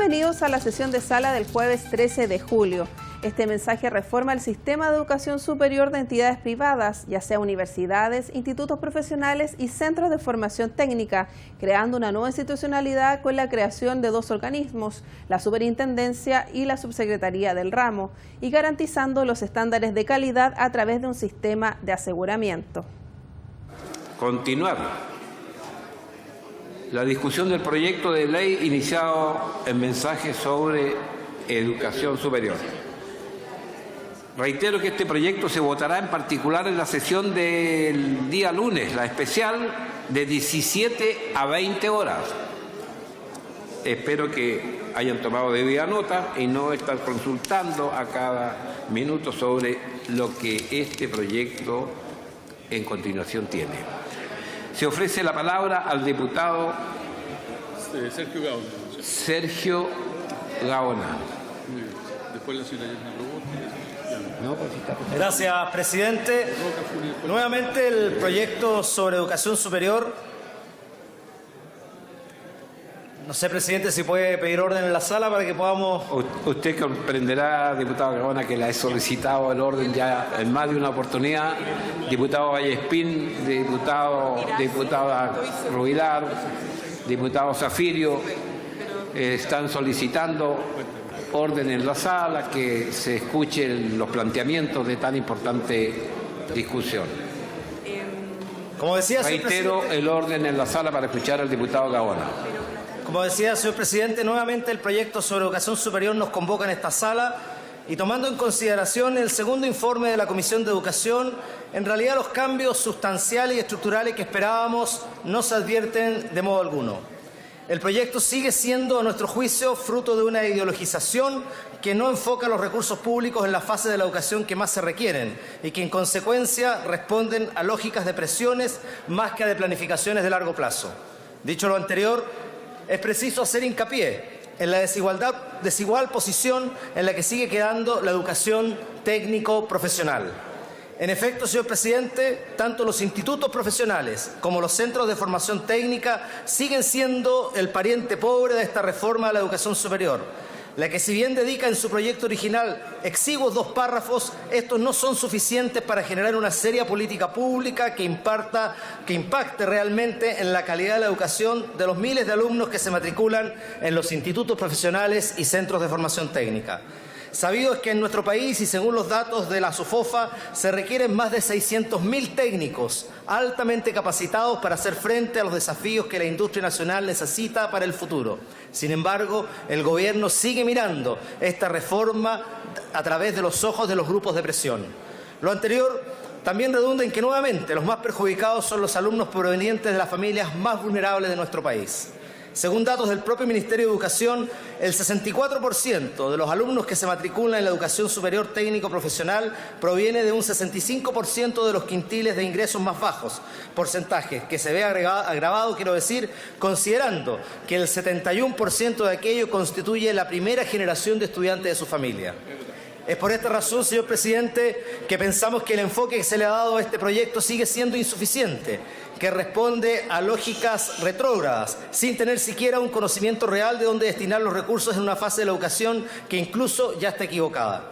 Bienvenidos a la sesión de sala del jueves 13 de julio. Este mensaje reforma el sistema de educación superior de entidades privadas, ya sea universidades, institutos profesionales y centros de formación técnica, creando una nueva institucionalidad con la creación de dos organismos, la Superintendencia y la Subsecretaría del ramo, y garantizando los estándares de calidad a través de un sistema de aseguramiento. Continuar la discusión del proyecto de ley iniciado en mensaje sobre educación superior. Reitero que este proyecto se votará en particular en la sesión del día lunes, la especial, de 17 a 20 horas. Espero que hayan tomado debida nota y no estar consultando a cada minuto sobre lo que este proyecto en continuación tiene. Se ofrece la palabra al diputado Sergio Gaona. Después la señora Gracias, presidente. Nuevamente el proyecto sobre educación superior. No sé, presidente, si puede pedir orden en la sala para que podamos... Usted comprenderá, diputado Gaona, que la he solicitado el orden ya en más de una oportunidad. Diputado Vallespín, diputada Rubilar, diputado Zafirio, están solicitando orden en la sala, que se escuchen los planteamientos de tan importante discusión. Como decía, reitero el orden en la sala para escuchar al diputado Gaona. Como decía, señor presidente, nuevamente el proyecto sobre educación superior nos convoca en esta sala y tomando en consideración el segundo informe de la Comisión de Educación, en realidad los cambios sustanciales y estructurales que esperábamos no se advierten de modo alguno. El proyecto sigue siendo, a nuestro juicio, fruto de una ideologización que no enfoca los recursos públicos en la fase de la educación que más se requieren y que, en consecuencia, responden a lógicas de presiones más que a de planificaciones de largo plazo. Dicho lo anterior, es preciso hacer hincapié en la desigual posición en la que sigue quedando la educación técnico-profesional. En efecto, señor presidente, tanto los institutos profesionales como los centros de formación técnica siguen siendo el pariente pobre de esta reforma de la educación superior, la que, si bien dedica en su proyecto original exiguos 2 párrafos, estos no son suficientes para generar una seria política pública que impacte realmente en la calidad de la educación de los miles de alumnos que se matriculan en los institutos profesionales y centros de formación técnica. Sabido es que en nuestro país, y según los datos de la SOFOFA, se requieren más de 600.000 técnicos altamente capacitados para hacer frente a los desafíos que la industria nacional necesita para el futuro. Sin embargo, el Gobierno sigue mirando esta reforma a través de los ojos de los grupos de presión. Lo anterior también redunda en que nuevamente los más perjudicados son los alumnos provenientes de las familias más vulnerables de nuestro país. Según datos del propio Ministerio de Educación, el 64% de los alumnos que se matriculan en la educación superior técnico-profesional proviene de un 65% de los quintiles de ingresos más bajos, porcentaje que se ve agravado, quiero decir, considerando que el 71% de aquello constituye la primera generación de estudiantes de su familia. Es por esta razón, señor presidente, que pensamos que el enfoque que se le ha dado a este proyecto sigue siendo insuficiente, que responde a lógicas retrógradas, sin tener siquiera un conocimiento real de dónde destinar los recursos en una fase de la educación que incluso ya está equivocada.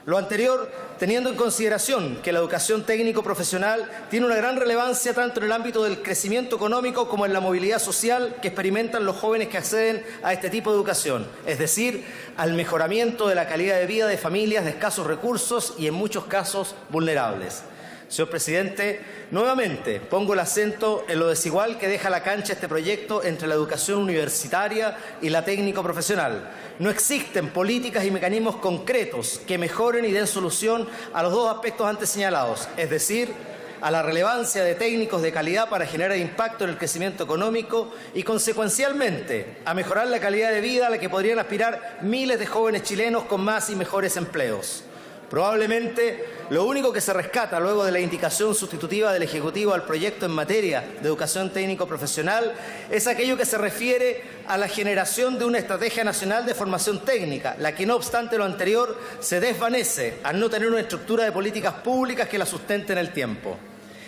Lo anterior, teniendo en consideración que la educación técnico-profesional tiene una gran relevancia tanto en el ámbito del crecimiento económico como en la movilidad social que experimentan los jóvenes que acceden a este tipo de educación, es decir, al mejoramiento de la calidad de vida de familias de escasos recursos y en muchos casos vulnerables. Señor presidente, nuevamente pongo el acento en lo desigual que deja la cancha este proyecto entre la educación universitaria y la técnico-profesional. No existen políticas y mecanismos concretos que mejoren y den solución a los dos aspectos antes señalados, es decir, a la relevancia de técnicos de calidad para generar impacto en el crecimiento económico y, consecuencialmente, a mejorar la calidad de vida a la que podrían aspirar miles de jóvenes chilenos con más y mejores empleos. Probablemente lo único que se rescata luego de la indicación sustitutiva del Ejecutivo al proyecto en materia de educación técnico-profesional es aquello que se refiere a la generación de una estrategia nacional de formación técnica, la que, no obstante lo anterior, se desvanece al no tener una estructura de políticas públicas que la sustente en el tiempo.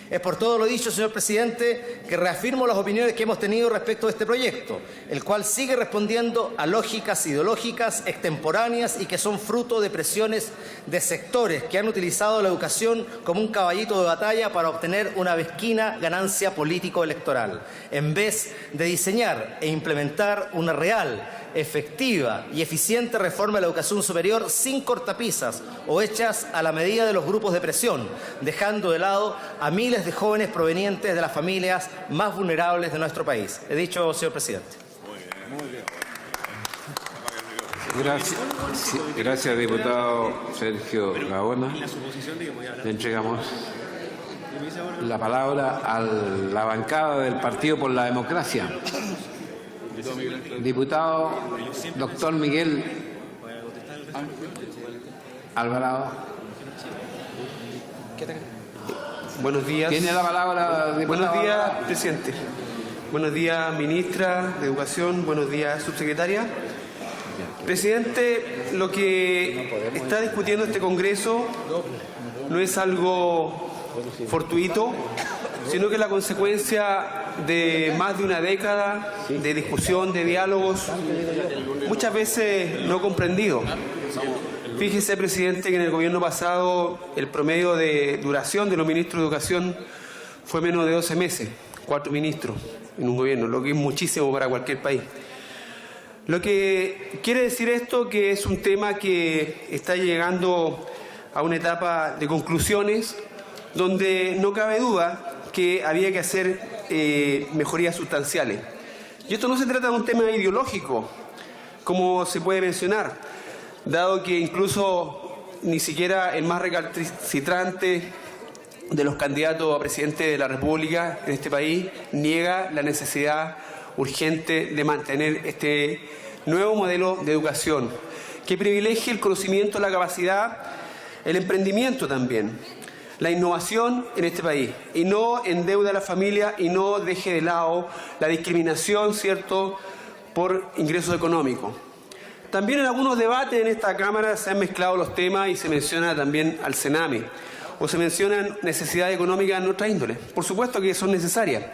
Es por todo lo dicho, señor presidente, que reafirmo las opiniones que hemos tenido respecto a este proyecto, el cual sigue respondiendo a lógicas ideológicas extemporáneas y que son fruto de presiones de sectores que han utilizado la educación como un caballito de batalla para obtener una mezquina ganancia político-electoral, en vez de diseñar e implementar una real, efectiva y eficiente reforma de la educación superior sin cortapisas o hechas a la medida de los grupos de presión, dejando de lado a miles de jóvenes provenientes de las familias más vulnerables de nuestro país. He dicho, señor presidente. Gracias, diputado Sergio Gaona. Le entregamos la palabra a la bancada del Partido por la Democracia. Diputado doctor Miguel Alvarado. Buenos días. Tiene la palabra, diputado. Buenos días, presidente. Buenos días, ministra de Educación. Buenos días, subsecretaria. Presidente, lo que está discutiendo este Congreso no es algo fortuito, sino que es la consecuencia de más de una década de discusión, de diálogos, muchas veces no comprendidos. Fíjese, presidente, que en el gobierno pasado el promedio de duración de los ministros de Educación fue menos de 12 meses, 4 ministros en un gobierno, lo que es muchísimo para cualquier país. Lo que quiere decir esto que es un tema que está llegando a una etapa de conclusiones donde no cabe duda que había que hacer mejorías sustanciales. Y esto no se trata de un tema ideológico, como se puede mencionar, dado que incluso ni siquiera el más recalcitrante de los candidatos a presidente de la República en este país niega la necesidad urgente de mantener este nuevo modelo de educación que privilegie el conocimiento, la capacidad, el emprendimiento también, la innovación en este país y no endeude a la familia y no deje de lado la discriminación, ¿cierto?, por ingresos económicos. También en algunos debates en esta Cámara se han mezclado los temas y se menciona también al Sename o se mencionan necesidades económicas en otra índole. Por supuesto que son necesarias,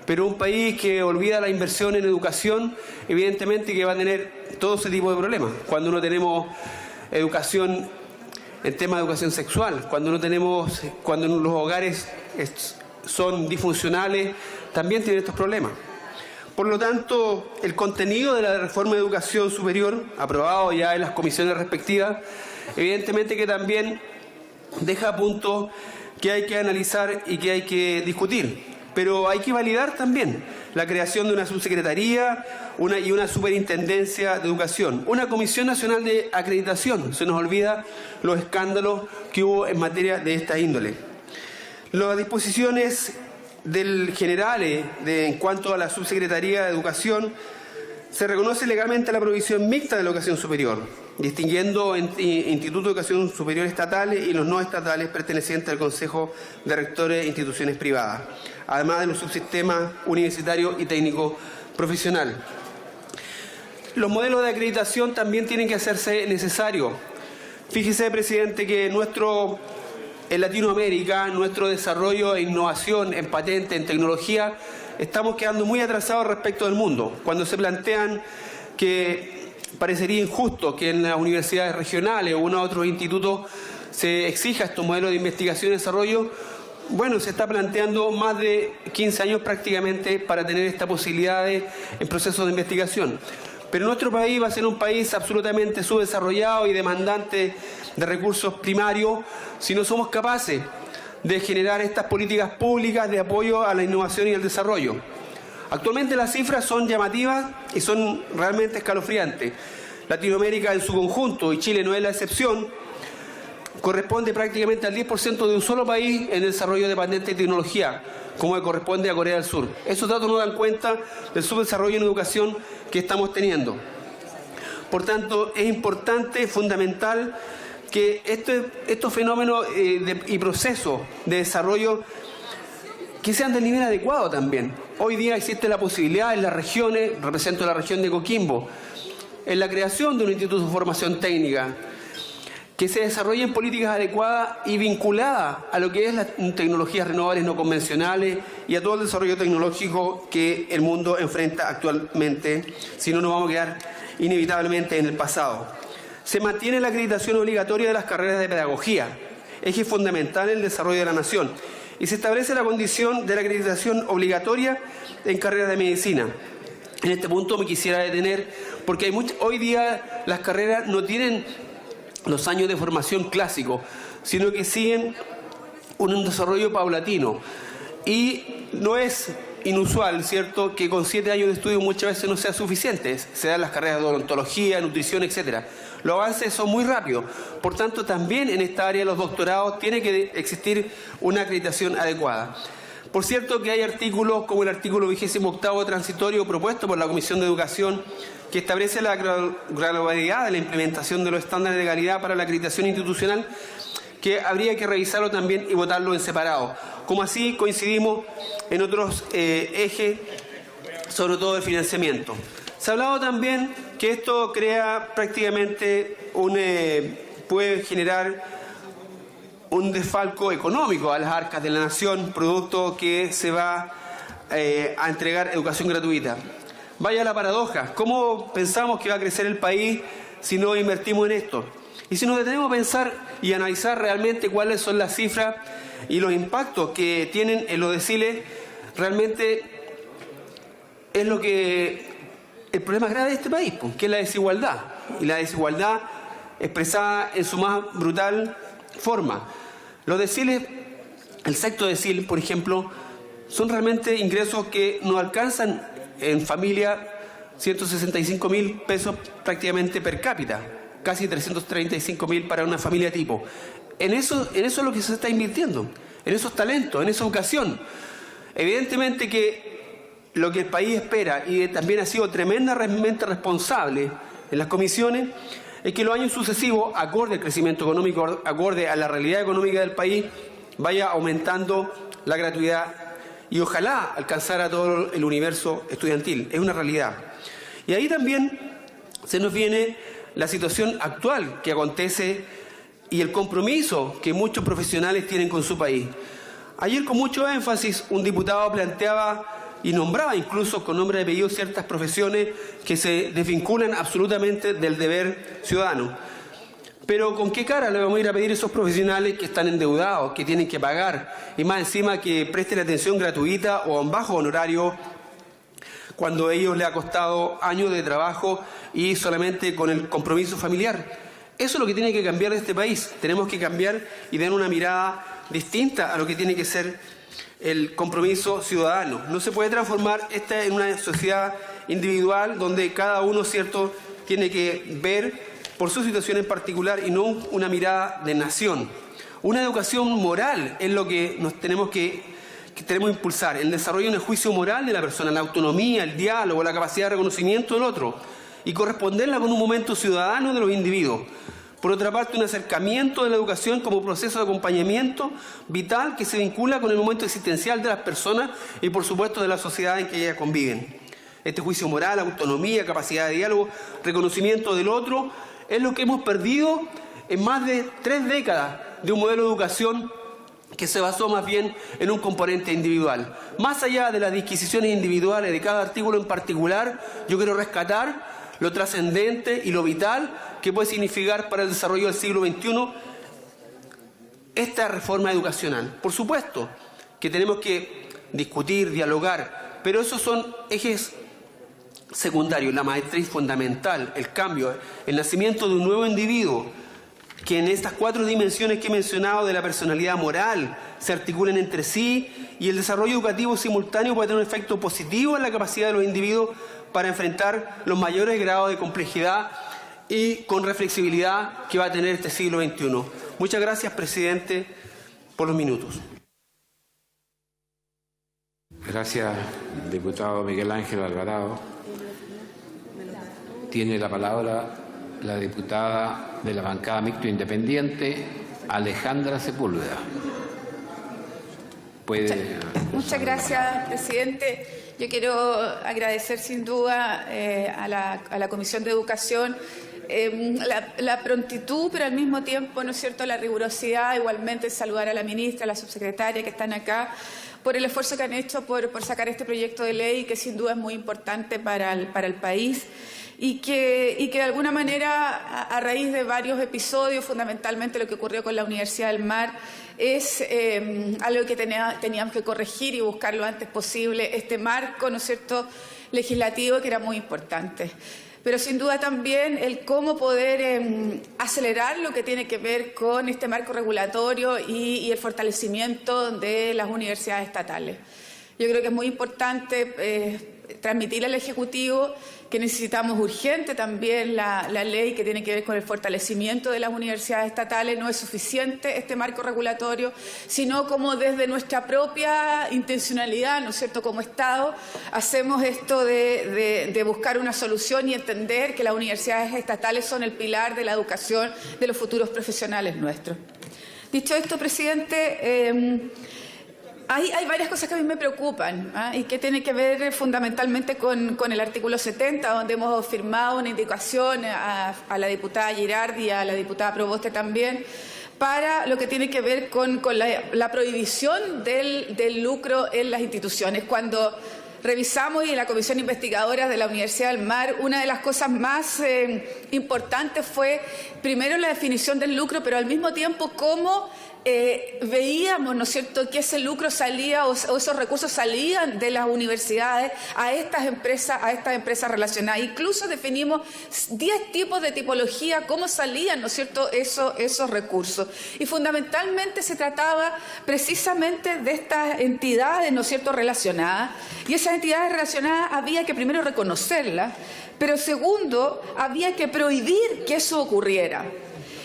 pero un país que olvida la inversión en educación, evidentemente que va a tener todo ese tipo de problemas. Cuando no tenemos educación en tema de educación sexual, cuando los hogares son disfuncionales, también tienen estos problemas. Por lo tanto, el contenido de la reforma de educación superior, aprobado ya en las comisiones respectivas, evidentemente que también deja a punto que hay que analizar y que hay que discutir. Pero hay que validar también la creación de una subsecretaría y una superintendencia de educación, una Comisión Nacional de Acreditación. Se nos olvida los escándalos que hubo en materia de esta índole. Las disposiciones generales en cuanto a la subsecretaría de Educación, se reconoce legalmente la provisión mixta de la educación superior, distinguiendo entre institutos de educación superior estatales y los no estatales pertenecientes al Consejo de Rectores de instituciones privadas, además de los subsistemas universitario y técnico profesional. Los modelos de acreditación también tienen que hacerse necesarios. Fíjese, presidente, que en Latinoamérica, nuestro desarrollo e innovación en patente, en tecnología, estamos quedando muy atrasados respecto del mundo. Cuando se plantean que parecería injusto que en las universidades regionales o en otros institutos se exija estos modelos de investigación y desarrollo, bueno, se está planteando más de 15 años prácticamente para tener esta posibilidad en procesos de investigación. Pero nuestro país va a ser un país absolutamente subdesarrollado y demandante de recursos primarios si no somos capaces de generar estas políticas públicas de apoyo a la innovación y el desarrollo. Actualmente las cifras son llamativas y son realmente escalofriantes. Latinoamérica en su conjunto, y Chile no es la excepción, corresponde prácticamente al 10% de un solo país en el desarrollo de patente y tecnología, como le corresponde a Corea del Sur. Esos datos nos dan cuenta del subdesarrollo en educación que estamos teniendo. Por tanto, es importante, fundamental, que estos fenómenos y procesos de desarrollo que sean del nivel adecuado también. Hoy día existe la posibilidad en las regiones, represento la región de Coquimbo, en la creación de un instituto de formación técnica, que se desarrollen políticas adecuadas y vinculadas a lo que es las tecnologías renovables no convencionales y a todo el desarrollo tecnológico que el mundo enfrenta actualmente, si no nos vamos a quedar inevitablemente en el pasado. Se mantiene la acreditación obligatoria de las carreras de pedagogía, eje fundamental en el desarrollo de la nación, y se establece la condición de la acreditación obligatoria en carreras de medicina. En este punto me quisiera detener porque hoy día las carreras no tienen los años de formación clásicos, sino que siguen un desarrollo paulatino. Y no es inusual, ¿cierto?, que con 7 años de estudio muchas veces no sea suficiente. Se dan las carreras de odontología, nutrición, etcétera. Los avances son muy rápidos. Por tanto, también en esta área de los doctorados tiene que existir una acreditación adecuada. Por cierto que hay artículos como el artículo 28º transitorio propuesto por la Comisión de Educación que establece la gradualidad de la implementación de los estándares de calidad para la acreditación institucional, que habría que revisarlo también y votarlo en separado. Como así coincidimos en otros ejes, sobre todo de financiamiento. Se ha hablado también que esto crea prácticamente puede generar un desfalco económico a las arcas de la nación, producto que se va a entregar educación gratuita. Vaya la paradoja, ¿cómo pensamos que va a crecer el país si no invertimos en esto? Y si nos detenemos a pensar y analizar realmente cuáles son las cifras y los impactos que tienen en los deciles, realmente es lo que el problema grave de este país, que es la desigualdad, y la desigualdad expresada en su más brutal forma. Los deciles, el sexto decil, por ejemplo, son realmente ingresos que no alcanzan en familia 165.000 pesos prácticamente per cápita, casi 335.000 para una familia tipo. En eso es lo que se está invirtiendo, en esos talentos, en esa educación. Evidentemente que lo que el país espera, y también ha sido tremendamente responsable en las comisiones, es que los años sucesivos, acorde al crecimiento económico, acorde a la realidad económica del país, vaya aumentando la gratuidad y ojalá alcanzar a todo el universo estudiantil. Es una realidad. Y ahí también se nos viene la situación actual que acontece y el compromiso que muchos profesionales tienen con su país. Ayer, con mucho énfasis, un diputado planteaba y nombraba incluso con nombre y apellido ciertas profesiones que se desvinculan absolutamente del deber ciudadano. Pero ¿con qué cara le vamos a ir a pedir a esos profesionales que están endeudados, que tienen que pagar, y más encima que presten atención gratuita o a un bajo honorario, cuando a ellos les ha costado años de trabajo y solamente con el compromiso familiar? Eso es lo que tiene que cambiar de este país. Tenemos que cambiar y dar una mirada distinta a lo que tiene que ser el compromiso ciudadano. No se puede transformar esta en una sociedad individual donde cada uno, ¿cierto?, tiene que ver por su situación en particular y no una mirada de nación. Una educación moral es lo que tenemos que impulsar, el desarrollo de un juicio moral de la persona, la autonomía, el diálogo, la capacidad de reconocimiento del otro y corresponderla con un momento ciudadano de los individuos. Por otra parte, un acercamiento de la educación como proceso de acompañamiento vital que se vincula con el momento existencial de las personas y, por supuesto, de la sociedad en que ellas conviven. Este juicio moral, autonomía, capacidad de diálogo, reconocimiento del otro, es lo que hemos perdido en más de 3 décadas de un modelo de educación que se basó más bien en un componente individual. Más allá de las disquisiciones individuales de cada artículo en particular, yo quiero rescatar lo trascendente y lo vital que puede significar para el desarrollo del siglo XXI esta reforma educacional. Por supuesto que tenemos que discutir, dialogar, pero esos son ejes secundarios, la matriz fundamental, el cambio, el nacimiento de un nuevo individuo que en estas 4 dimensiones que he mencionado de la personalidad moral se articulen entre sí, y el desarrollo educativo simultáneo puede tener un efecto positivo en la capacidad de los individuos para enfrentar los mayores grados de complejidad y con reflexibilidad que va a tener este siglo XXI. Muchas gracias, presidente, por los minutos. Gracias, diputado Miguel Ángel Alvarado. Tiene la palabra la diputada de la bancada mixto independiente, Alejandra Sepúlveda. Muchas gracias, presidente. Yo quiero agradecer sin duda a la Comisión de Educación la prontitud, pero al mismo tiempo, ¿no es cierto?, la rigurosidad. Igualmente saludar a la ministra, a la subsecretaria que están acá, por el esfuerzo que han hecho por sacar este proyecto de ley, que sin duda es muy importante para el país. Y que de alguna manera, a raíz de varios episodios, fundamentalmente lo que ocurrió con la Universidad del Mar, es algo que teníamos que corregir y buscar lo antes posible, este marco, ¿no es cierto?, legislativo, que era muy importante. Pero sin duda también el cómo poder acelerar lo que tiene que ver con este marco regulatorio y el fortalecimiento de las universidades estatales. Yo creo que es muy importante transmitirle al Ejecutivo que necesitamos urgente también la ley que tiene que ver con el fortalecimiento de las universidades estatales. No es suficiente este marco regulatorio, sino como desde nuestra propia intencionalidad, ¿no es cierto?, como Estado, hacemos esto de buscar una solución y entender que las universidades estatales son el pilar de la educación de los futuros profesionales nuestros. Dicho esto, presidente, hay varias cosas que a mí me preocupan y que tienen que ver fundamentalmente con el artículo 70, donde hemos firmado una indicación a la diputada Girardi y a la diputada Proboste también, para lo que tiene que ver con la prohibición del lucro en las instituciones. Cuando revisamos y en la Comisión Investigadora de la Universidad del Mar, una de las cosas más importantes fue, primero, la definición del lucro, pero al mismo tiempo cómo veíamos, ¿no es cierto?, que ese lucro salía o esos recursos salían de las universidades a estas empresas relacionadas. Incluso definimos 10 tipos de tipología, cómo salían, ¿no es cierto?, esos recursos. Y fundamentalmente se trataba precisamente de estas entidades, ¿no es cierto?, relacionadas. Y esas entidades relacionadas había que primero reconocerlas, pero segundo, había que prohibir que eso ocurriera.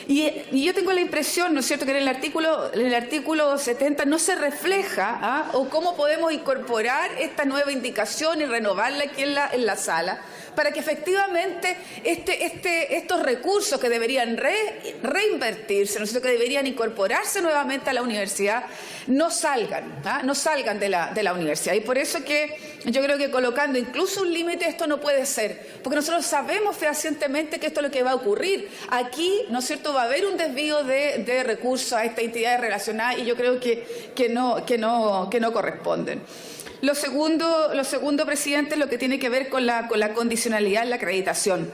Y yo tengo la impresión, ¿no es cierto?, que en el artículo 70 no se refleja o cómo podemos incorporar esta nueva indicación y renovarla aquí en la sala, para que efectivamente estos recursos que deberían reinvertirse, ¿no es cierto?, que deberían incorporarse nuevamente a la universidad, no salgan de la universidad. Y por eso que yo creo que colocando incluso un límite, esto no puede ser, porque nosotros sabemos fehacientemente que esto es lo que va a ocurrir. Aquí, ¿no es cierto?, va a haber un desvío de recursos a estas entidades relacionadas, y yo creo que no corresponden. Lo segundo, presidente, es lo que tiene que ver con la condicionalidad en la acreditación.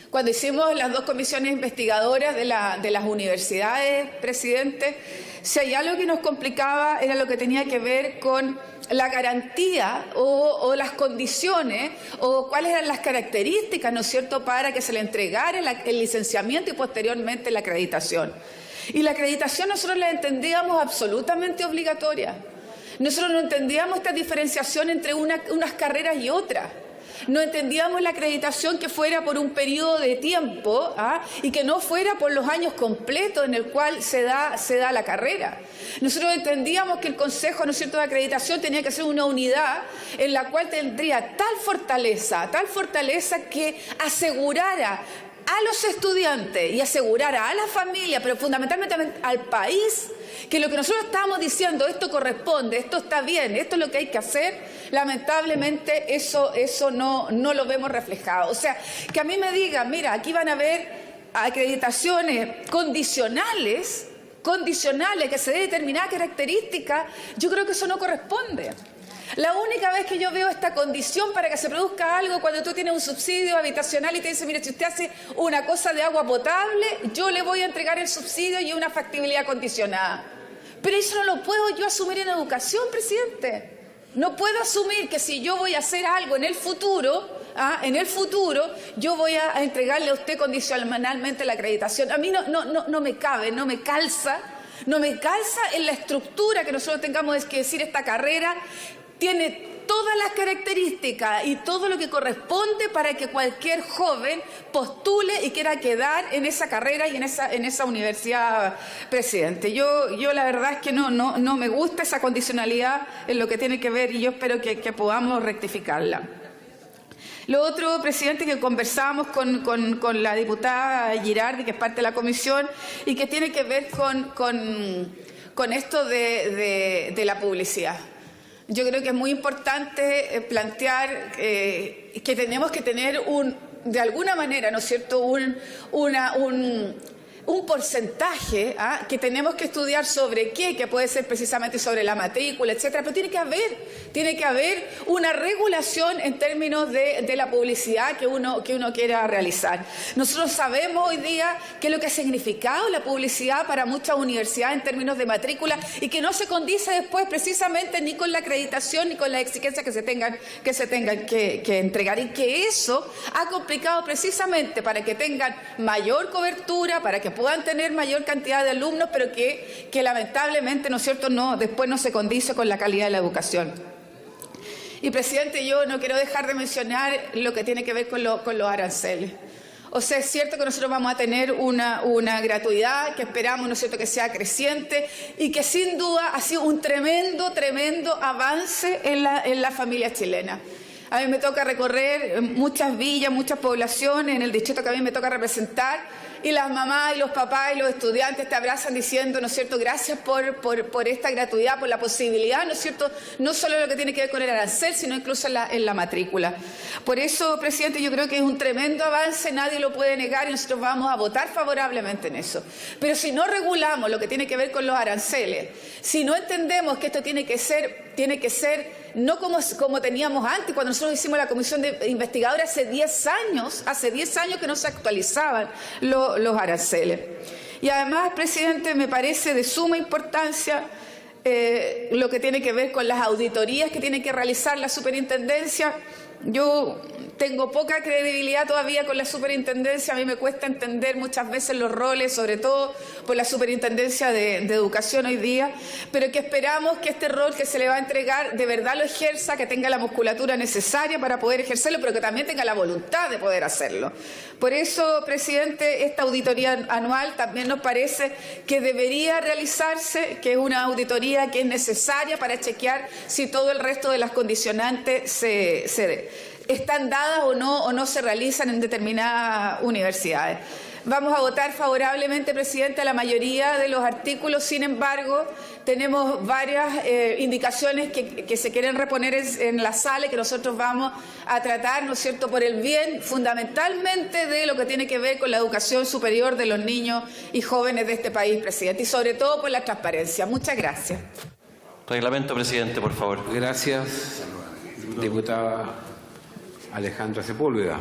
Cuando hicimos las dos comisiones investigadoras de las universidades, presidente, si hay algo que nos complicaba era lo que tenía que ver con la garantía o las condiciones o cuáles eran las características, ¿no es cierto?, para que se le entregara el licenciamiento y posteriormente la acreditación. Y la acreditación nosotros la entendíamos absolutamente obligatoria. Nosotros no entendíamos esta diferenciación entre unas carreras y otras. No entendíamos la acreditación que fuera por un periodo de tiempo y que no fuera por los años completos en el cual se da la carrera. Nosotros entendíamos que el Consejo, ¿no es cierto?, de acreditación tenía que ser una unidad en la cual tendría tal fortaleza que asegurara a los estudiantes y asegurara a la familia, pero fundamentalmente al país, que lo que nosotros estábamos diciendo, esto corresponde, esto está bien, esto es lo que hay que hacer, lamentablemente eso no lo vemos reflejado. O sea, que a mí me digan, mira, aquí van a haber acreditaciones condicionales, que se dé determinada característica, yo creo que eso no corresponde. La única vez que yo veo esta condición para que se produzca algo, cuando tú tienes un subsidio habitacional y te dice, mire, si usted hace una cosa de agua potable, yo le voy a entregar el subsidio y una factibilidad condicionada. Pero eso no lo puedo yo asumir en educación, presidente. No puedo asumir que si yo voy a hacer algo en el futuro, yo voy a entregarle a usted condicionalmente la acreditación. A mí no me cabe, no me calza en la estructura que nosotros tengamos que decir esta carrera tiene todas las características y todo lo que corresponde para que cualquier joven postule y quiera quedar en esa carrera y en esa universidad, presidente. Yo la verdad es que no me gusta esa condicionalidad en lo que tiene que ver, y yo espero que podamos rectificarla. Lo otro, presidente, que conversábamos con la diputada Girardi, que es parte de la comisión, y que tiene que ver con esto de la publicidad. Yo creo que es muy importante plantear que tenemos que tener de alguna manera, ¿no es cierto?, un porcentaje que tenemos que estudiar sobre qué, que puede ser precisamente sobre la matrícula, etcétera, pero tiene que haber una regulación en términos de la publicidad que uno quiera realizar. Nosotros sabemos hoy día qué es lo que ha significado la publicidad para muchas universidades en términos de matrícula y que no se condice después precisamente ni con la acreditación ni con las exigencias que se tengan que entregar, y que eso ha complicado precisamente para que tengan mayor cobertura, para que puedan tener mayor cantidad de alumnos, pero que lamentablemente, ¿no es cierto?, después no se condice con la calidad de la educación. Y, presidente, yo no quiero dejar de mencionar lo que tiene que ver con los aranceles. O sea, es cierto que nosotros vamos a tener una gratuidad que esperamos, ¿no es cierto?, que sea creciente y que sin duda ha sido un tremendo avance en la familia chilena. A mí me toca recorrer muchas villas, muchas poblaciones en el distrito que a mí me toca representar, y las mamás y los papás y los estudiantes te abrazan diciendo, ¿no es cierto?, gracias por esta gratuidad, por la posibilidad, ¿no es cierto?, no solo lo que tiene que ver con el arancel, sino incluso en la matrícula. Por eso, presidente, yo creo que es un tremendo avance, nadie lo puede negar, y nosotros vamos a votar favorablemente en eso. Pero si no regulamos lo que tiene que ver con los aranceles, si no entendemos que esto tiene que ser no como teníamos antes, cuando nosotros hicimos la comisión de investigadores hace 10 años que no se actualizaban los aranceles. Y además, presidente, me parece de suma importancia lo que tiene que ver con las auditorías que tiene que realizar la superintendencia. Yo tengo poca credibilidad todavía con la superintendencia, a mí me cuesta entender muchas veces los roles, sobre todo por la superintendencia de educación hoy día, pero que esperamos que este rol que se le va a entregar de verdad lo ejerza, que tenga la musculatura necesaria para poder ejercerlo, pero que también tenga la voluntad de poder hacerlo. Por eso, presidente, esta auditoría anual también nos parece que debería realizarse, que es una auditoría que es necesaria para chequear si todo el resto de las condicionantes están dadas o no se realizan en determinadas universidades. Vamos a votar favorablemente, presidente, a la mayoría de los artículos. Sin embargo, tenemos varias indicaciones que se quieren reponer en la sala y que nosotros vamos a tratar, ¿no es cierto?, por el bien fundamentalmente de lo que tiene que ver con la educación superior de los niños y jóvenes de este país, presidente, y sobre todo por la transparencia. Muchas gracias. Reglamento, presidente, por favor. Gracias, diputada Alejandra Sepúlveda.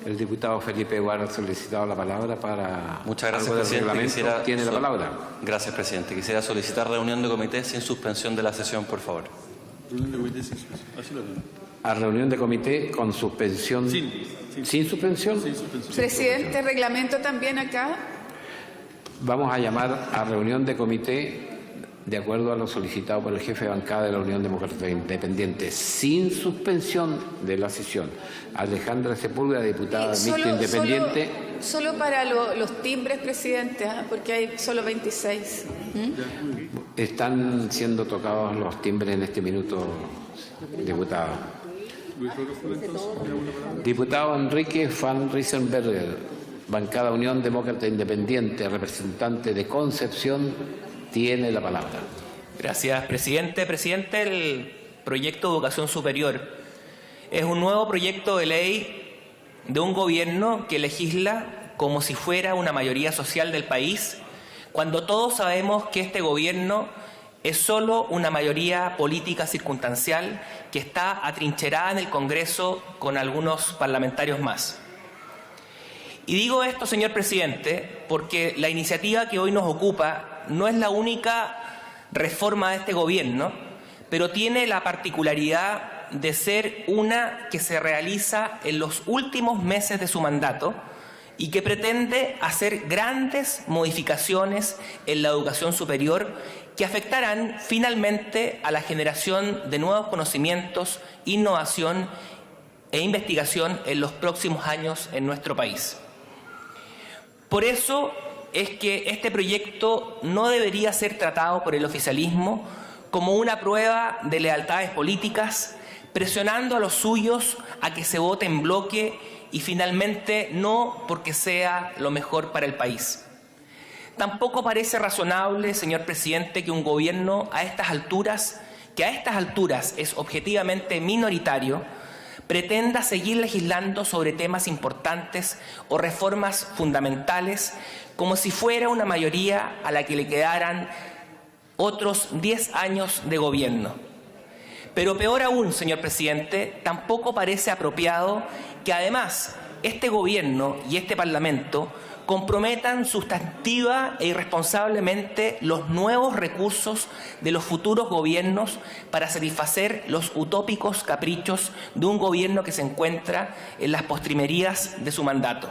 El diputado Felipe Guarda ha solicitado la palabra para... Muchas gracias, presidente. Tiene la palabra. Gracias, presidente. Quisiera solicitar reunión de comité sin suspensión de la sesión, por favor. A reunión de comité con suspensión... ¿Sin suspensión? Presidente, reglamento también acá. Vamos a llamar a reunión de comité de acuerdo a lo solicitado por el jefe de bancada de la Unión Democrática Independiente, sin suspensión de la sesión. Alejandra Sepúlveda, diputada mixta independiente. Solo para los timbres, presidente, porque hay solo 26. Están siendo tocados los timbres en este minuto, diputada. Diputado Enrique van Riesenberger, bancada Unión Demócrata Independiente, representante de Concepción, tiene la palabra. Gracias, presidente. Presidente, el proyecto de educación superior es un nuevo proyecto de ley de un gobierno que legisla como si fuera una mayoría social del país, cuando todos sabemos que este gobierno es solo una mayoría política circunstancial que está atrincherada en el Congreso con algunos parlamentarios más. Y digo esto, señor presidente, porque la iniciativa que hoy nos ocupa no es la única reforma de este gobierno, pero tiene la particularidad de ser una que se realiza en los últimos meses de su mandato y que pretende hacer grandes modificaciones en la educación superior que afectarán finalmente a la generación de nuevos conocimientos, innovación e investigación en los próximos años en nuestro país. Por eso es que este proyecto no debería ser tratado por el oficialismo como una prueba de lealtades políticas, presionando a los suyos a que se vote en bloque y finalmente no porque sea lo mejor para el país. Tampoco parece razonable, señor presidente, que un gobierno que a estas alturas es objetivamente minoritario, pretenda seguir legislando sobre temas importantes o reformas fundamentales como si fuera una mayoría a la que le quedaran otros 10 años de gobierno. Pero peor aún, señor presidente, tampoco parece apropiado que además este gobierno y este Parlamento comprometan sustantiva e irresponsablemente los nuevos recursos de los futuros gobiernos para satisfacer los utópicos caprichos de un gobierno que se encuentra en las postrimerías de su mandato.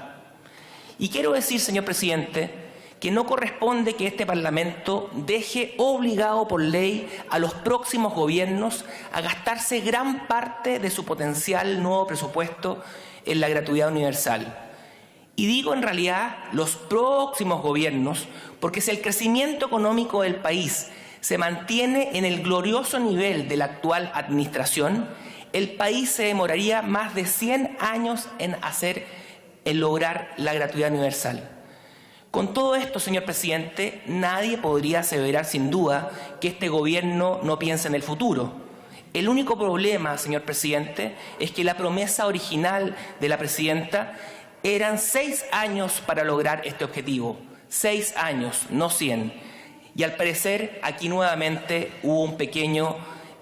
Y quiero decir, señor presidente, que no corresponde que este Parlamento deje obligado por ley a los próximos gobiernos a gastarse gran parte de su potencial nuevo presupuesto en la gratuidad universal. Y digo en realidad los próximos gobiernos, porque si el crecimiento económico del país se mantiene en el glorioso nivel de la actual administración, el país se demoraría más de 100 años en lograr la gratuidad universal. Con todo esto, señor presidente, nadie podría aseverar sin duda que este gobierno no piensa en el futuro. El único problema, señor presidente, es que la promesa original de la presidenta eran 6 años para lograr este objetivo. 6 años, no 100. Y al parecer aquí nuevamente hubo un pequeño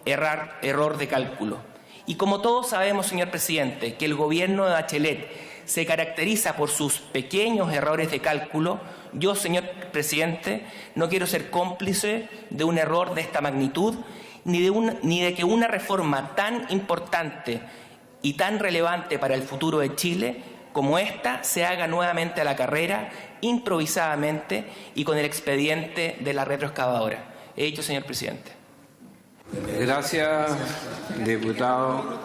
error de cálculo. Y como todos sabemos, señor presidente, que el gobierno de Bachelet se caracteriza por sus pequeños errores de cálculo, yo, señor presidente, no quiero ser cómplice de un error de esta magnitud, ni de que una reforma tan importante y tan relevante para el futuro de Chile como esta se haga nuevamente a la carrera, improvisadamente y con el expediente de la retroexcavadora. He dicho, señor presidente. Gracias, diputado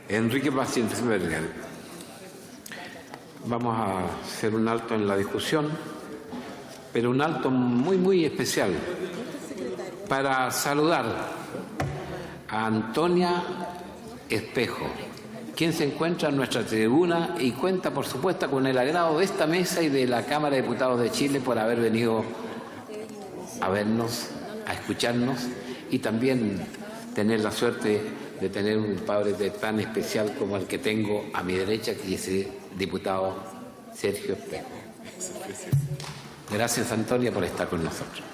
Enrique Paciencia-Berger. Vamos a hacer un alto en la discusión, pero un alto muy especial para saludar a Antonia Espejo, quien se encuentra en nuestra tribuna y cuenta, por supuesto, con el agrado de esta mesa y de la Cámara de Diputados de Chile por haber venido a vernos, a escucharnos y también tener la suerte de tener un padre tan especial como el que tengo a mi derecha, que es el diputado Sergio Espejo. Gracias, Antonia, por estar con nosotros.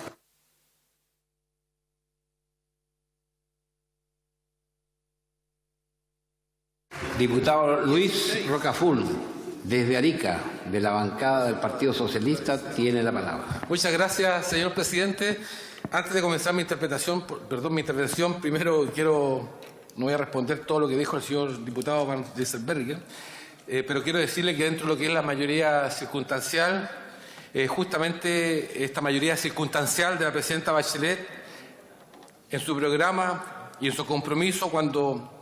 Diputado Luis Rocaful, desde Arica, de la bancada del Partido Socialista, tiene la palabra. Muchas gracias, señor presidente. Antes de comenzar mi intervención, primero no voy a responder todo lo que dijo el señor diputado Van Rieselbergher, pero quiero decirle que dentro de lo que es la mayoría circunstancial, justamente esta mayoría circunstancial de la presidenta Bachelet, en su programa y en su compromiso cuando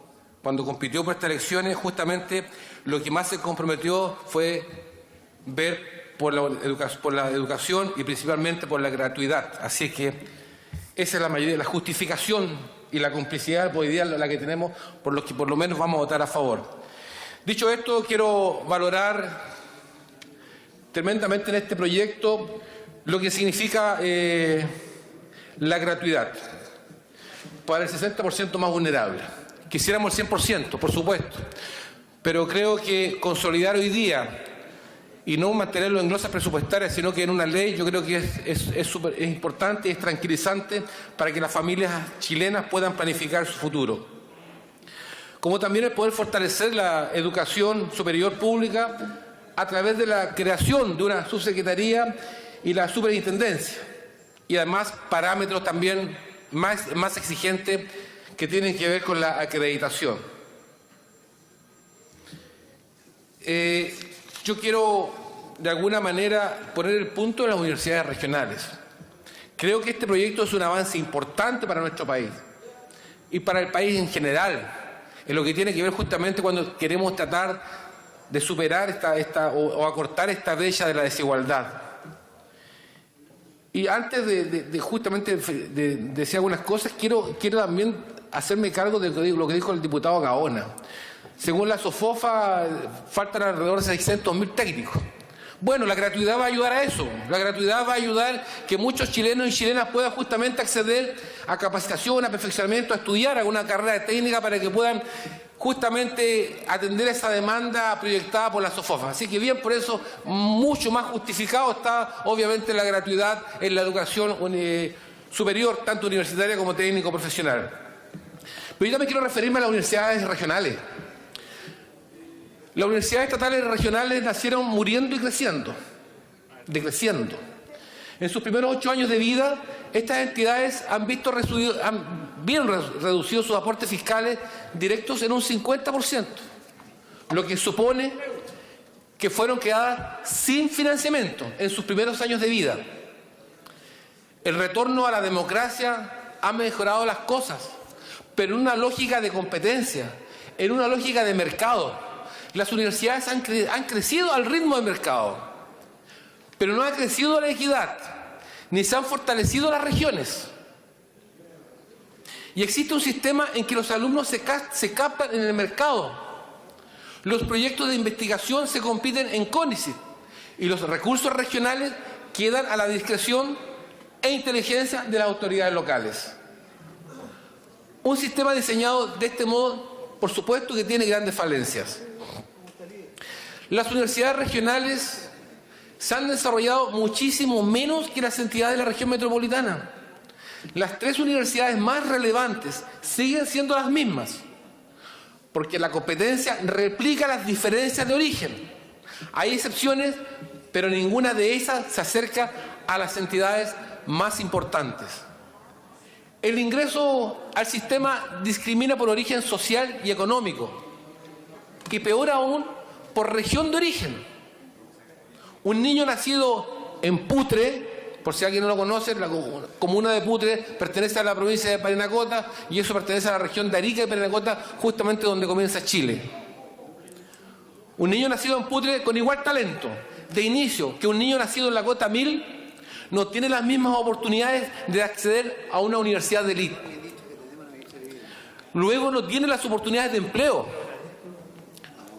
compitió por estas elecciones, justamente lo que más se comprometió fue ver por la educación y principalmente por la gratuidad. Así que esa es la mayoría, la justificación y la complicidad hoy día la que tenemos, por los que por lo menos vamos a votar a favor. Dicho esto, quiero valorar tremendamente en este proyecto lo que significa la gratuidad para el 60% más vulnerable. Quisiéramos el 100%, por supuesto, pero creo que consolidar hoy día y no mantenerlo en glosas presupuestarias, sino que en una ley, yo creo que es importante y es tranquilizante para que las familias chilenas puedan planificar su futuro. Como también el poder fortalecer la educación superior pública a través de la creación de una subsecretaría y la superintendencia, y además parámetros también más exigentes que tienen que ver con la acreditación. Yo quiero, de alguna manera, poner el punto de las universidades regionales. Creo que este proyecto es un avance importante para nuestro país y para el país en general, en lo que tiene que ver justamente cuando queremos tratar de superar o acortar esta brecha de la desigualdad. Y antes de justamente decir algunas cosas, quiero también hacerme cargo de lo que dijo el diputado Gaona. Según la SOFOFA, faltan alrededor de 600.000 técnicos. Bueno, la gratuidad va a ayudar a eso. La gratuidad va a ayudar que muchos chilenos y chilenas puedan justamente acceder a capacitación, a perfeccionamiento, a estudiar alguna carrera técnica para que puedan justamente atender esa demanda proyectada por la SOFOFA. Así que bien, por eso mucho más justificado está obviamente la gratuidad en la educación superior, tanto universitaria como técnico profesional. Pero yo también quiero referirme a las universidades regionales. Las universidades estatales y regionales nacieron muriendo y creciendo, decreciendo. En sus primeros 8 años de vida, estas entidades han bien reducido sus aportes fiscales directos en un 50%, lo que supone que fueron quedadas sin financiamiento en sus primeros años de vida. El retorno a la democracia ha mejorado las cosas, pero en una lógica de competencia, en una lógica de mercado. Las universidades han crecido al ritmo del mercado, pero no ha crecido la equidad, ni se han fortalecido las regiones. Y existe un sistema en que los alumnos se captan en el mercado. Los proyectos de investigación se compiten en CONICYT y los recursos regionales quedan a la discreción e inteligencia de las autoridades locales. Un sistema diseñado de este modo, por supuesto, que tiene grandes falencias. Las universidades regionales se han desarrollado muchísimo menos que las entidades de la región metropolitana. Las 3 universidades más relevantes siguen siendo las mismas, porque la competencia replica las diferencias de origen. Hay excepciones, pero ninguna de esas se acerca a las entidades más importantes. El ingreso al sistema discrimina por origen social y económico, y peor aún, por región de origen. Un niño nacido en Putre, por si alguien no lo conoce, la comuna de Putre pertenece a la provincia de Parinacota y eso pertenece a la región de Arica y Parinacota, justamente donde comienza Chile. Un niño nacido en Putre con igual talento de inicio que un niño nacido en la Cota 1000 no tiene las mismas oportunidades de acceder a una universidad de élite. Luego no tiene las oportunidades de empleo.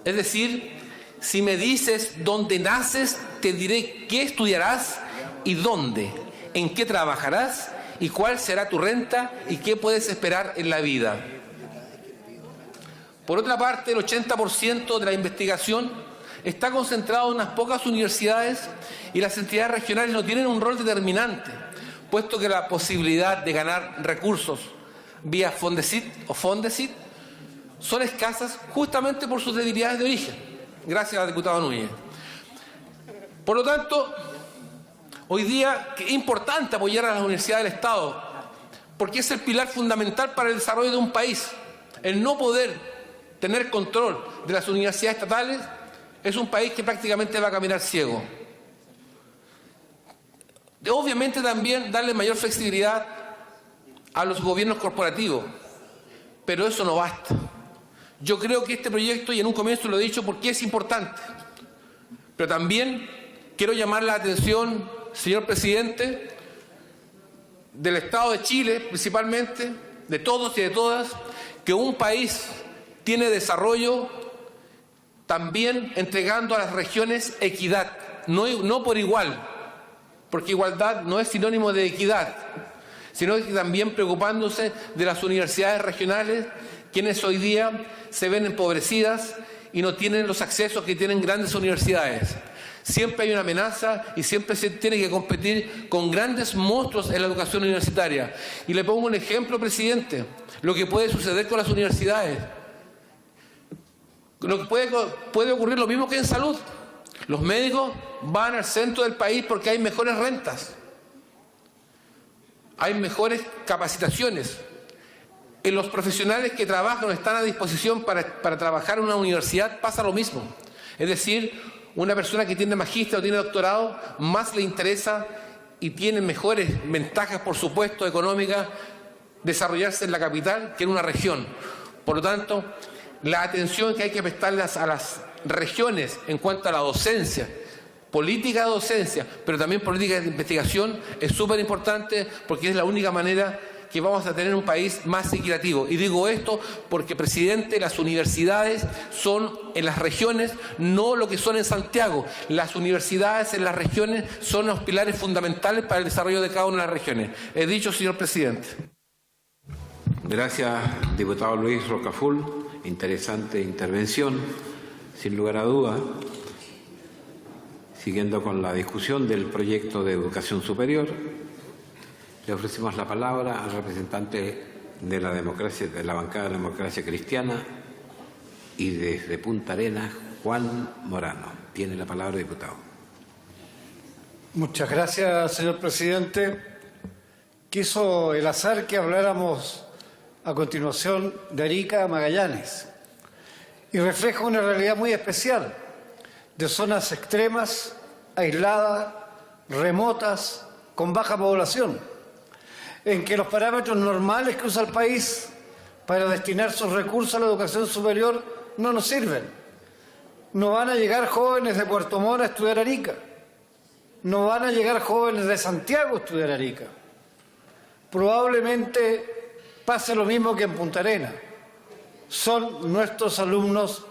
Es decir, si me dices dónde naces, te diré qué estudiarás y dónde, en qué trabajarás y cuál será tu renta y qué puedes esperar en la vida. Por otra parte, el 80% de la investigación está concentrado en unas pocas universidades y las entidades regionales no tienen un rol determinante, puesto que la posibilidad de ganar recursos vía Fondesit o Fondesit son escasas justamente por sus debilidades de origen. Gracias, diputado Núñez. Por lo tanto, hoy día es importante apoyar a las universidades del Estado, porque es el pilar fundamental para el desarrollo de un país. El no poder tener control de las universidades estatales es un país que prácticamente va a caminar ciego. Obviamente también darle mayor flexibilidad a los gobiernos corporativos, pero eso no basta. Yo creo que este proyecto, y en un comienzo lo he dicho porque es importante, pero también quiero llamar la atención, señor presidente, del Estado de Chile principalmente, de todos y de todas, que un país tiene desarrollo también entregando a las regiones equidad, no por igual, porque igualdad no es sinónimo de equidad, sino que también preocupándose de las universidades regionales, quienes hoy día se ven empobrecidas y no tienen los accesos que tienen grandes universidades. Siempre hay una amenaza y siempre se tiene que competir con grandes monstruos en la educación universitaria. Y le pongo un ejemplo, presidente, lo que puede suceder con las universidades. Puede ocurrir lo mismo que en salud. Los médicos van al centro del país porque hay mejores rentas, hay mejores capacitaciones. En los profesionales que trabajan o están a disposición para trabajar en una universidad pasa lo mismo. Es decir, una persona que tiene magíster o tiene doctorado más le interesa y tiene mejores ventajas, por supuesto, económicas, desarrollarse en la capital que en una región. Por lo tanto, la atención que hay que prestarles a las regiones en cuanto a la docencia, política de docencia, pero también política de investigación, es súper importante porque es la única manera que vamos a tener un país más equitativo. Y digo esto porque, presidente, las universidades son en las regiones, no lo que son en Santiago. Las universidades en las regiones son los pilares fundamentales para el desarrollo de cada una de las regiones. He dicho, señor presidente. Gracias, diputado Luis Rocaful. interesante intervención, sin lugar a duda. Siguiendo con la discusión del proyecto de educación superior, le ofrecemos la palabra al representante de la bancada de la Democracia Cristiana y desde Punta Arenas, Juan Morano. Tiene la palabra, diputado. Muchas gracias, señor presidente. Quiso el azar que habláramos a continuación de Arica a Magallanes y refleja una realidad muy especial de zonas extremas, aisladas, remotas, con baja población, en que los parámetros normales que usa el país para destinar sus recursos a la educación superior no nos sirven. No van a llegar jóvenes de Puerto Montt a estudiar Arica, no van a llegar jóvenes de Santiago a estudiar Arica. Probablemente pase lo mismo que en Punta Arenas. Son nuestros alumnos,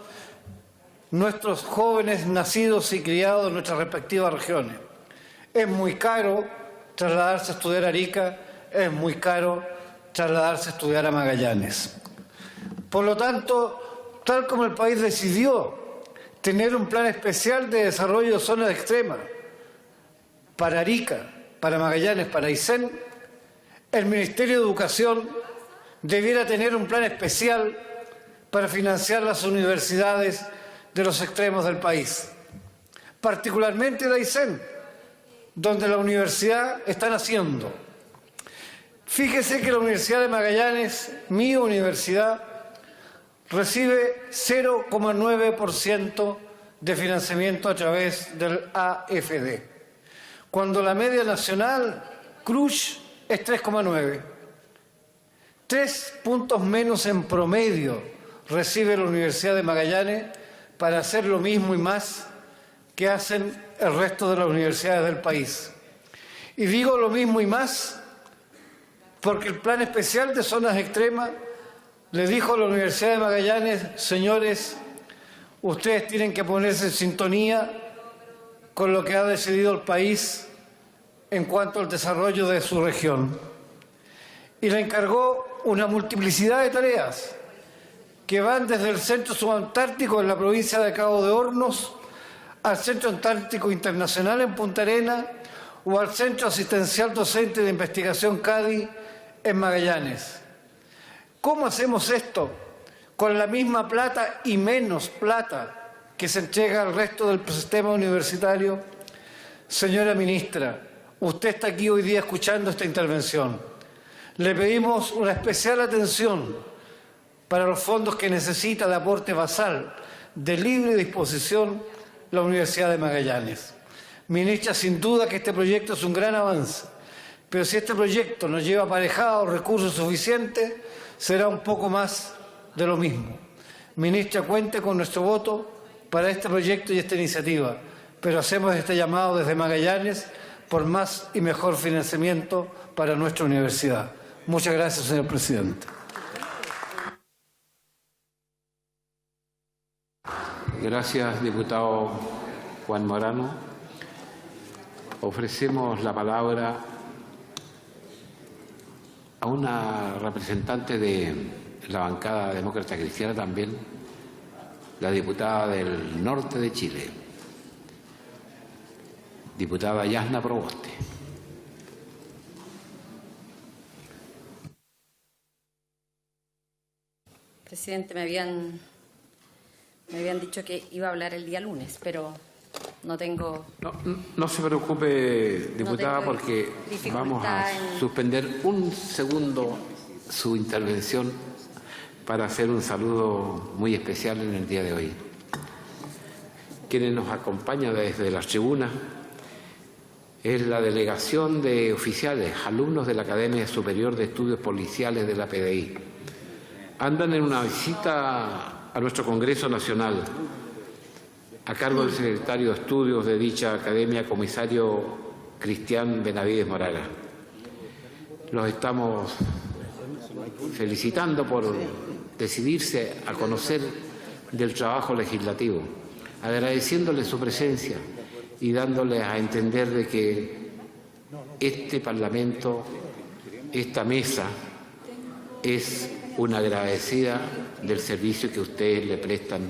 nuestros jóvenes nacidos y criados en nuestras respectivas regiones. Es muy caro trasladarse a estudiar a Arica, es muy caro trasladarse a estudiar a Magallanes. Por lo tanto, tal como el país decidió tener un plan especial de desarrollo de zonas extremas para Arica, para Magallanes, para Aysén, el Ministerio de Educación debiera tener un plan especial para financiar las universidades de los extremos del país, particularmente de Aysén, donde la universidad está naciendo. Fíjese que la Universidad de Magallanes, mi universidad, recibe 0,9% de financiamiento a través del AFD, cuando la media nacional, CRUSH, es 3,9%. 3 puntos menos en promedio recibe la Universidad de Magallanes para hacer lo mismo y más que hacen el resto de las universidades del país. Y digo lo mismo y más porque el plan especial de zonas extremas le dijo a la Universidad de Magallanes: señores, ustedes tienen que ponerse en sintonía con lo que ha decidido el país en cuanto al desarrollo de su región. Y le encargó una multiplicidad de tareas que van desde el Centro Subantártico en la provincia de Cabo de Hornos al Centro Antártico Internacional en Punta Arenas o al Centro Asistencial Docente de Investigación CADI en Magallanes. ¿Cómo hacemos esto? Con la misma plata y menos plata que se entrega al resto del sistema universitario. Señora ministra, usted está aquí hoy día escuchando esta intervención. Le pedimos una especial atención para los fondos que necesita de aporte basal de libre disposición la Universidad de Magallanes. Ministra, sin duda que este proyecto es un gran avance, pero si este proyecto nos lleva aparejados recursos suficientes, será un poco más de lo mismo. Ministra, cuente con nuestro voto para este proyecto y esta iniciativa, pero hacemos este llamado desde Magallanes por más y mejor financiamiento para nuestra universidad. Muchas gracias, señor presidente. Gracias, diputado Juan Morano. Ofrecemos la palabra a una representante de la bancada demócrata cristiana también, la diputada del norte de Chile, diputada Yasna Proboste. Presidente, me habían dicho que iba a hablar el día lunes, pero no tengo... No se preocupe, diputada, porque vamos a suspender un segundo su intervención para hacer un saludo muy especial en el día de hoy. Quienes nos acompañan desde las tribunas es la delegación de oficiales, alumnos de la Academia Superior de Estudios Policiales de la PDI. Andan en una visita a nuestro Congreso Nacional, a cargo del secretario de Estudios de dicha academia, comisario Cristian Benavides Moraga. Los estamos felicitando por decidirse a conocer del trabajo legislativo, agradeciéndoles su presencia y dándoles a entender de que este Parlamento, esta mesa, es una agradecida del servicio que ustedes le prestan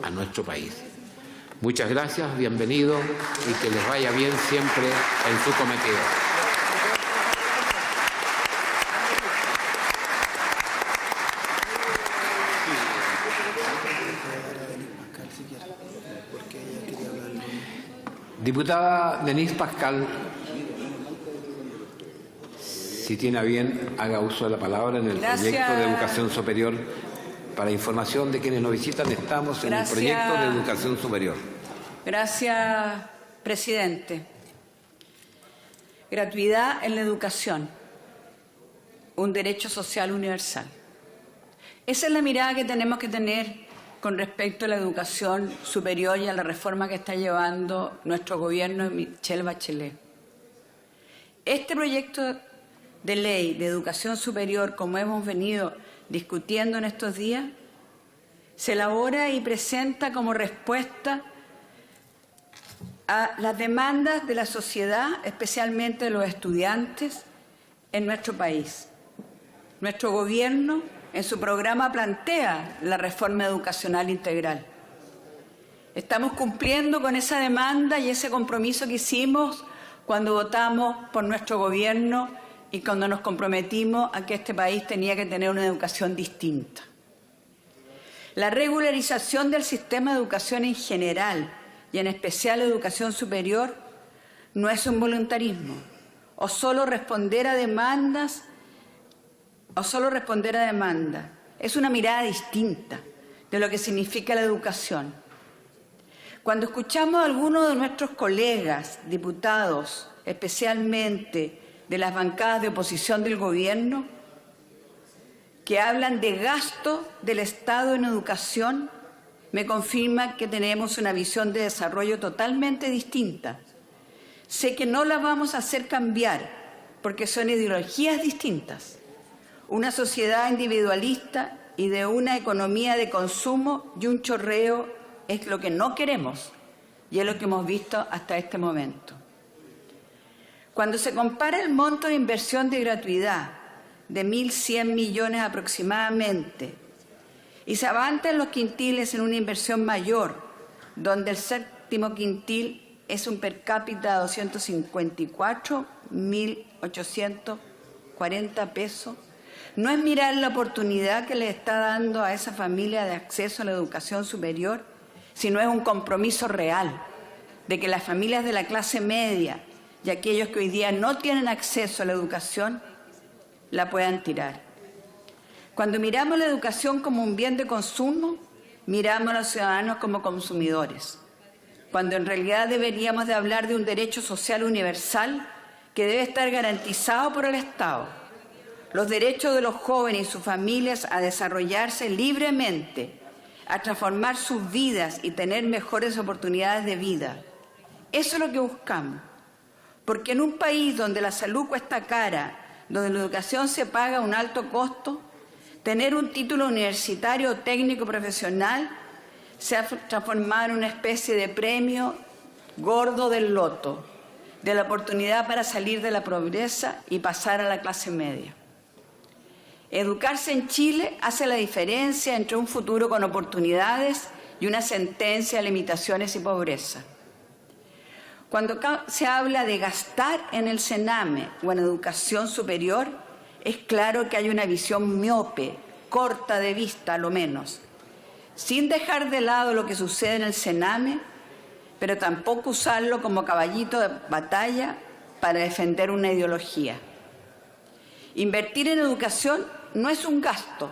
a nuestro país. Muchas gracias, bienvenidos y que les vaya bien siempre en su cometido. Diputada Denise Pascal, si tiene a bien, haga uso de la palabra en el proyecto de educación superior. Para información de quienes nos visitan, estamos en el proyecto de educación superior. Gracias, presidente. Gratuidad en la educación, un derecho social universal. Esa es la mirada que tenemos que tener con respecto a la educación superior y a la reforma que está llevando nuestro gobierno de Michelle Bachelet. Este proyecto de ley de educación superior, como hemos venido discutiendo en estos días, se elabora y presenta como respuesta a las demandas de la sociedad, especialmente de los estudiantes en nuestro país. Nuestro gobierno en su programa plantea la reforma educacional integral. Estamos cumpliendo con esa demanda y ese compromiso que hicimos cuando votamos por nuestro gobierno y cuando nos comprometimos a que este país tenía que tener una educación distinta. La regularización del sistema de educación en general y en especial educación superior no es un voluntarismo o solo responder a demandas. Es una mirada distinta de lo que significa la educación. Cuando escuchamos a algunos de nuestros colegas, diputados, especialmente de las bancadas de oposición del gobierno, que hablan de gasto del Estado en educación, me confirma que tenemos una visión de desarrollo totalmente distinta. Sé que no la vamos a hacer cambiar porque son ideologías distintas. Una sociedad individualista y de una economía de consumo y un chorreo es lo que no queremos y es lo que hemos visto hasta este momento. Cuando se compara el monto de inversión de gratuidad de 1.100 millones aproximadamente y se avanza en los quintiles en una inversión mayor, donde el séptimo quintil es un per cápita de 254.840 pesos, no es mirar la oportunidad que le está dando a esa familia de acceso a la educación superior, sino es un compromiso real de que las familias de la clase media y aquellos que hoy día no tienen acceso a la educación la puedan tirar. Cuando miramos la educación como un bien de consumo, miramos a los ciudadanos como consumidores, cuando en realidad deberíamos de hablar de un derecho social universal que debe estar garantizado por el Estado. Los derechos de los jóvenes y sus familias a desarrollarse libremente, a transformar sus vidas y tener mejores oportunidades de vida. Eso es lo que buscamos. Porque en un país donde la salud cuesta cara, donde la educación se paga a un alto costo, tener un título universitario o técnico profesional se ha transformado en una especie de premio gordo del loto, de la oportunidad para salir de la pobreza y pasar a la clase media. Educarse en Chile hace la diferencia entre un futuro con oportunidades y una sentencia de limitaciones y pobreza. Cuando se habla de gastar en el Sename o en educación superior, es claro que hay una visión miope, corta de vista a lo menos, sin dejar de lado lo que sucede en el Sename, pero tampoco usarlo como caballito de batalla para defender una ideología. Invertir en educación no es un gasto,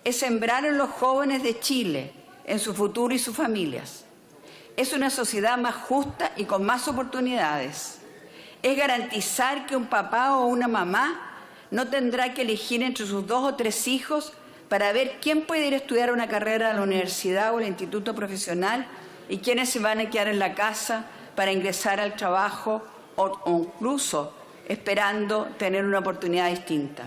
es sembrar en los jóvenes de Chile, en su futuro y sus familias. Es una sociedad más justa y con más oportunidades. Es garantizar que un papá o una mamá no tendrá que elegir entre sus 2 o 3 hijos para ver quién puede ir a estudiar una carrera a la universidad o al instituto profesional y quiénes se van a quedar en la casa para ingresar al trabajo o incluso esperando tener una oportunidad distinta.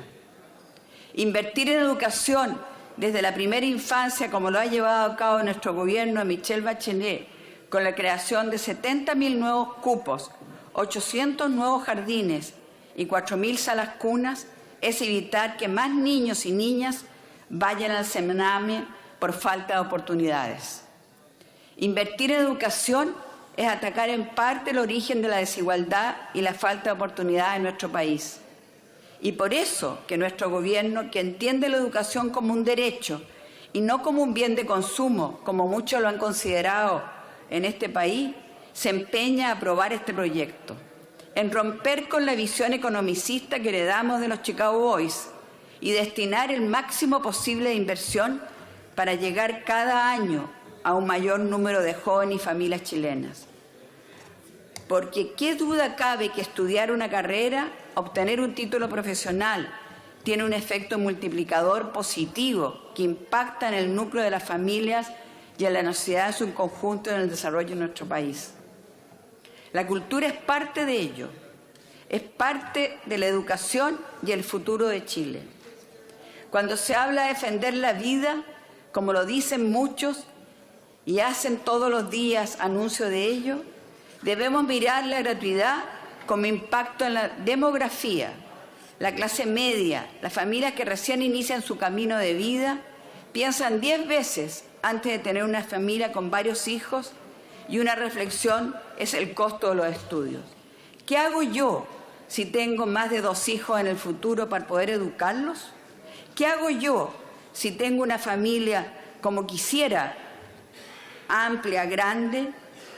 Invertir en educación desde la primera infancia, como lo ha llevado a cabo nuestro gobierno de Michelle Bachelet, con la creación de 70.000 nuevos cupos, 800 nuevos jardines y 4.000 salas cunas, es evitar que más niños y niñas vayan al Sename por falta de oportunidades. Invertir en educación es atacar en parte el origen de la desigualdad y la falta de oportunidad en nuestro país. Y por eso que nuestro gobierno, que entiende la educación como un derecho y no como un bien de consumo, como muchos lo han considerado en este país, se empeña a aprobar este proyecto, en romper con la visión economicista que heredamos de los Chicago Boys y destinar el máximo posible de inversión para llegar cada año a un mayor número de jóvenes y familias chilenas. Porque qué duda cabe que estudiar una carrera, obtener un título profesional, tiene un efecto multiplicador positivo que impacta en el núcleo de las familias y en la sociedad en su conjunto en el desarrollo de nuestro país. La cultura es parte de ello, es parte de la educación y el futuro de Chile. Cuando se habla de defender la vida, como lo dicen muchos y hacen todos los días anuncio de ello, debemos mirar la gratuidad como impacto en la demografía. La clase media, las familias que recién inician su camino de vida, piensan 10 veces antes de tener una familia con varios hijos, y una reflexión es el costo de los estudios. ¿Qué hago yo si tengo más de 2 hijos en el futuro para poder educarlos? ¿Qué hago yo si tengo una familia como quisiera, amplia, grande,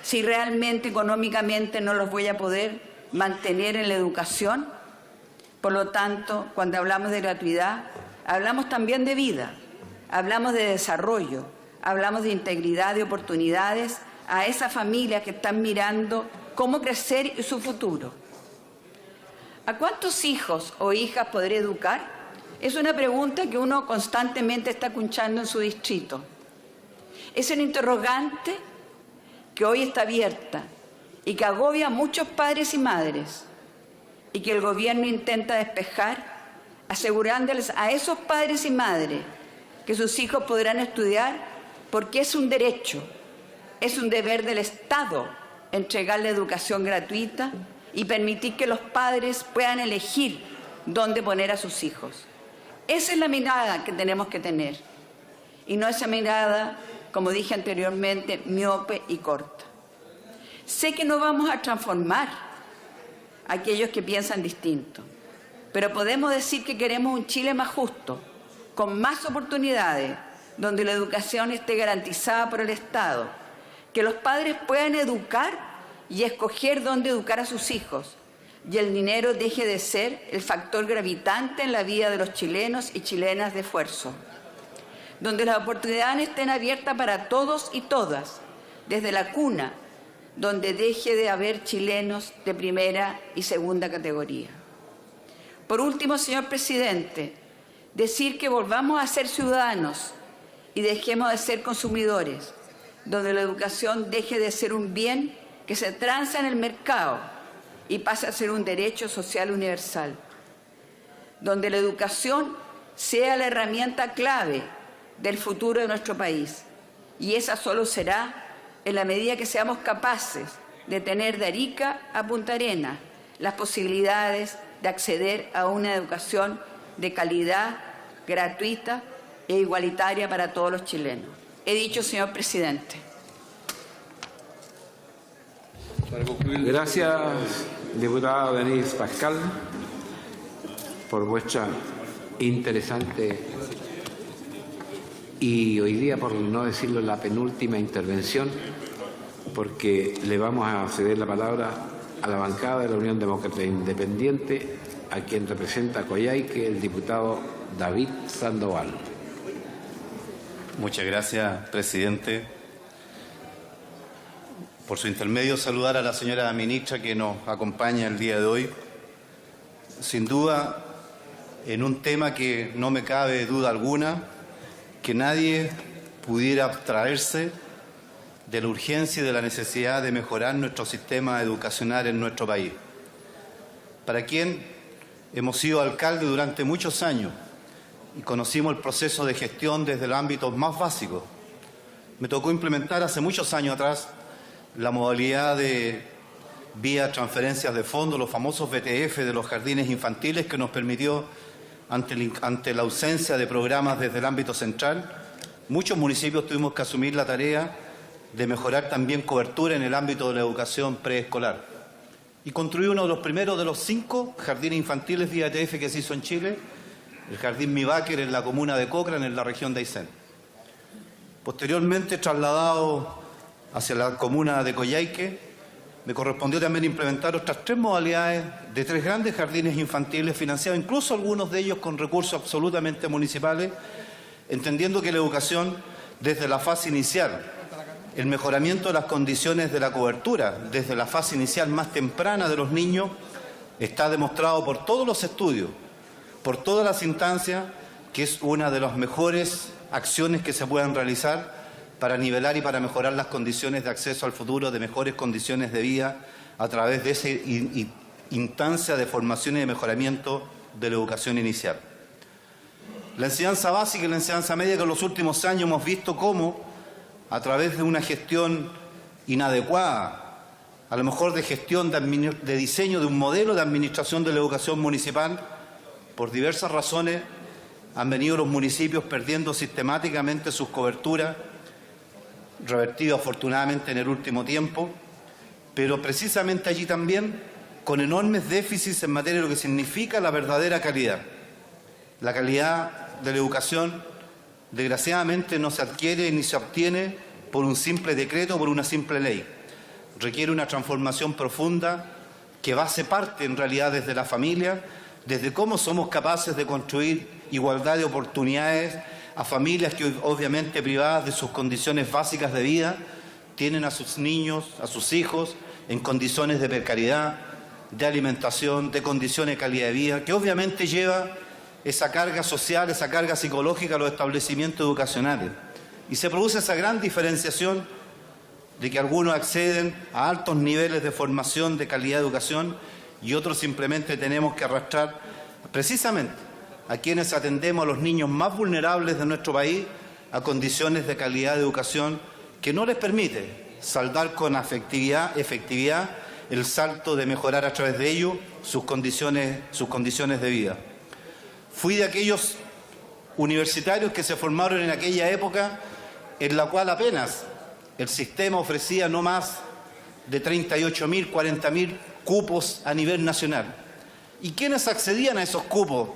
si realmente económicamente no los voy a poder mantener en la educación? Por lo tanto, cuando hablamos de gratuidad, hablamos también de vida, hablamos de desarrollo, hablamos de integridad, de oportunidades a esas familias que están mirando cómo crecer y su futuro. ¿A cuántos hijos o hijas podré educar? Es una pregunta que uno constantemente está escuchando en su distrito. Es un interrogante que hoy está abierta y que agobia a muchos padres y madres, y que el gobierno intenta despejar, asegurándoles a esos padres y madres que sus hijos podrán estudiar, porque es un derecho, es un deber del Estado entregar la educación gratuita y permitir que los padres puedan elegir dónde poner a sus hijos. Esa es la mirada que tenemos que tener, y no esa mirada, como dije anteriormente, miope y corta. Sé que no vamos a transformar a aquellos que piensan distinto, pero podemos decir que queremos un Chile más justo, con más oportunidades, donde la educación esté garantizada por el Estado, que los padres puedan educar y escoger dónde educar a sus hijos, y el dinero deje de ser el factor gravitante en la vida de los chilenos y chilenas de esfuerzo, donde las oportunidades estén abiertas para todos y todas, desde la cuna, donde deje de haber chilenos de primera y segunda categoría. Por último, señor presidente, decir que volvamos a ser ciudadanos y dejemos de ser consumidores, donde la educación deje de ser un bien que se transa en el mercado y pase a ser un derecho social universal, donde la educación sea la herramienta clave del futuro de nuestro país, y esa solo será en la medida que seamos capaces de tener de Arica a Punta Arenas las posibilidades de acceder a una educación de calidad, gratuita e igualitaria para todos los chilenos. He dicho, señor presidente. Gracias, diputada Denise Pascal, por vuestra interesante y hoy día, por no decirlo, la penúltima intervención, porque le vamos a ceder la palabra a la bancada de la Unión Demócrata Independiente, a quien representa Coyhaique, el diputado David Sandoval. Muchas gracias, presidente. Por su intermedio, saludar a la señora ministra que nos acompaña el día de hoy. Sin duda, en un tema que no me cabe duda alguna, que nadie pudiera abstraerse de la urgencia y de la necesidad de mejorar nuestro sistema educacional en nuestro país. Para quien hemos sido alcalde durante muchos años y conocimos el proceso de gestión desde los ámbitos más básicos, me tocó implementar hace muchos años atrás la modalidad de vía transferencias de fondos, los famosos BTF de los jardines infantiles, que nos permitió ante la ausencia de programas desde el ámbito central, muchos municipios tuvimos que asumir la tarea de mejorar también cobertura en el ámbito de la educación preescolar. Y construí uno de los primeros de los 5 jardines infantiles vía ETF que se hizo en Chile, el Jardín Mibáquer en la comuna de Cochrane, en la región de Aysén. Posteriormente, trasladado hacia la comuna de Coyhaique, me correspondió también implementar otras 3 modalidades de 3 grandes jardines infantiles financiados, incluso algunos de ellos con recursos absolutamente municipales, entendiendo que la educación, desde la fase inicial, el mejoramiento de las condiciones de la cobertura, desde la fase inicial más temprana de los niños, está demostrado por todos los estudios, por todas las instancias, que es una de las mejores acciones que se puedan realizar para nivelar y para mejorar las condiciones de acceso al futuro, de mejores condiciones de vida, a través de esa instancia de formación y de mejoramiento de la educación inicial. La enseñanza básica y la enseñanza media, que en los últimos años hemos visto cómo, a través de una gestión inadecuada, a lo mejor de gestión de diseño de un modelo de administración de la educación municipal, por diversas razones han venido los municipios perdiendo sistemáticamente sus coberturas, revertido afortunadamente en el último tiempo, pero precisamente allí también con enormes déficits en materia de lo que significa la verdadera calidad. La calidad de la educación, desgraciadamente, no se adquiere ni se obtiene por un simple decreto, por una simple ley. Requiere una transformación profunda que base parte en realidad desde la familia, desde cómo somos capaces de construir igualdad de oportunidades a familias que obviamente privadas de sus condiciones básicas de vida tienen a sus niños, a sus hijos en condiciones de precariedad, de alimentación, de condiciones de calidad de vida, que obviamente lleva esa carga social, esa carga psicológica a los establecimientos educacionales. Y se produce esa gran diferenciación de que algunos acceden a altos niveles de formación, de calidad de educación, y otros simplemente tenemos que arrastrar precisamente a quienes atendemos a los niños más vulnerables de nuestro país a condiciones de calidad de educación que no les permite saldar con efectividad el salto de mejorar a través de ello sus condiciones de vida. Fui de aquellos universitarios que se formaron en aquella época en la cual apenas el sistema ofrecía no más de 38.000, 40.000 cupos a nivel nacional. ¿Y quiénes accedían a esos cupos?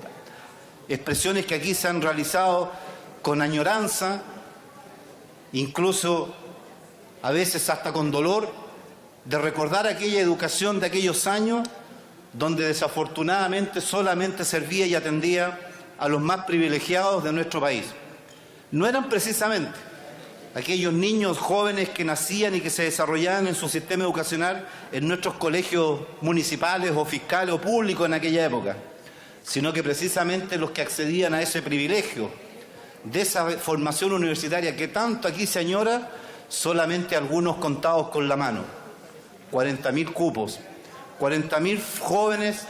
Expresiones que aquí se han realizado con añoranza, incluso a veces hasta con dolor, de recordar aquella educación de aquellos años donde desafortunadamente solamente servía y atendía a los más privilegiados de nuestro país. No eran precisamente aquellos niños jóvenes que nacían y que se desarrollaban en su sistema educacional en nuestros colegios municipales o fiscales o públicos en aquella época, sino que precisamente los que accedían a ese privilegio de esa formación universitaria que tanto aquí se añora, solamente algunos contados con la mano. 40.000 cupos, 40.000 jóvenes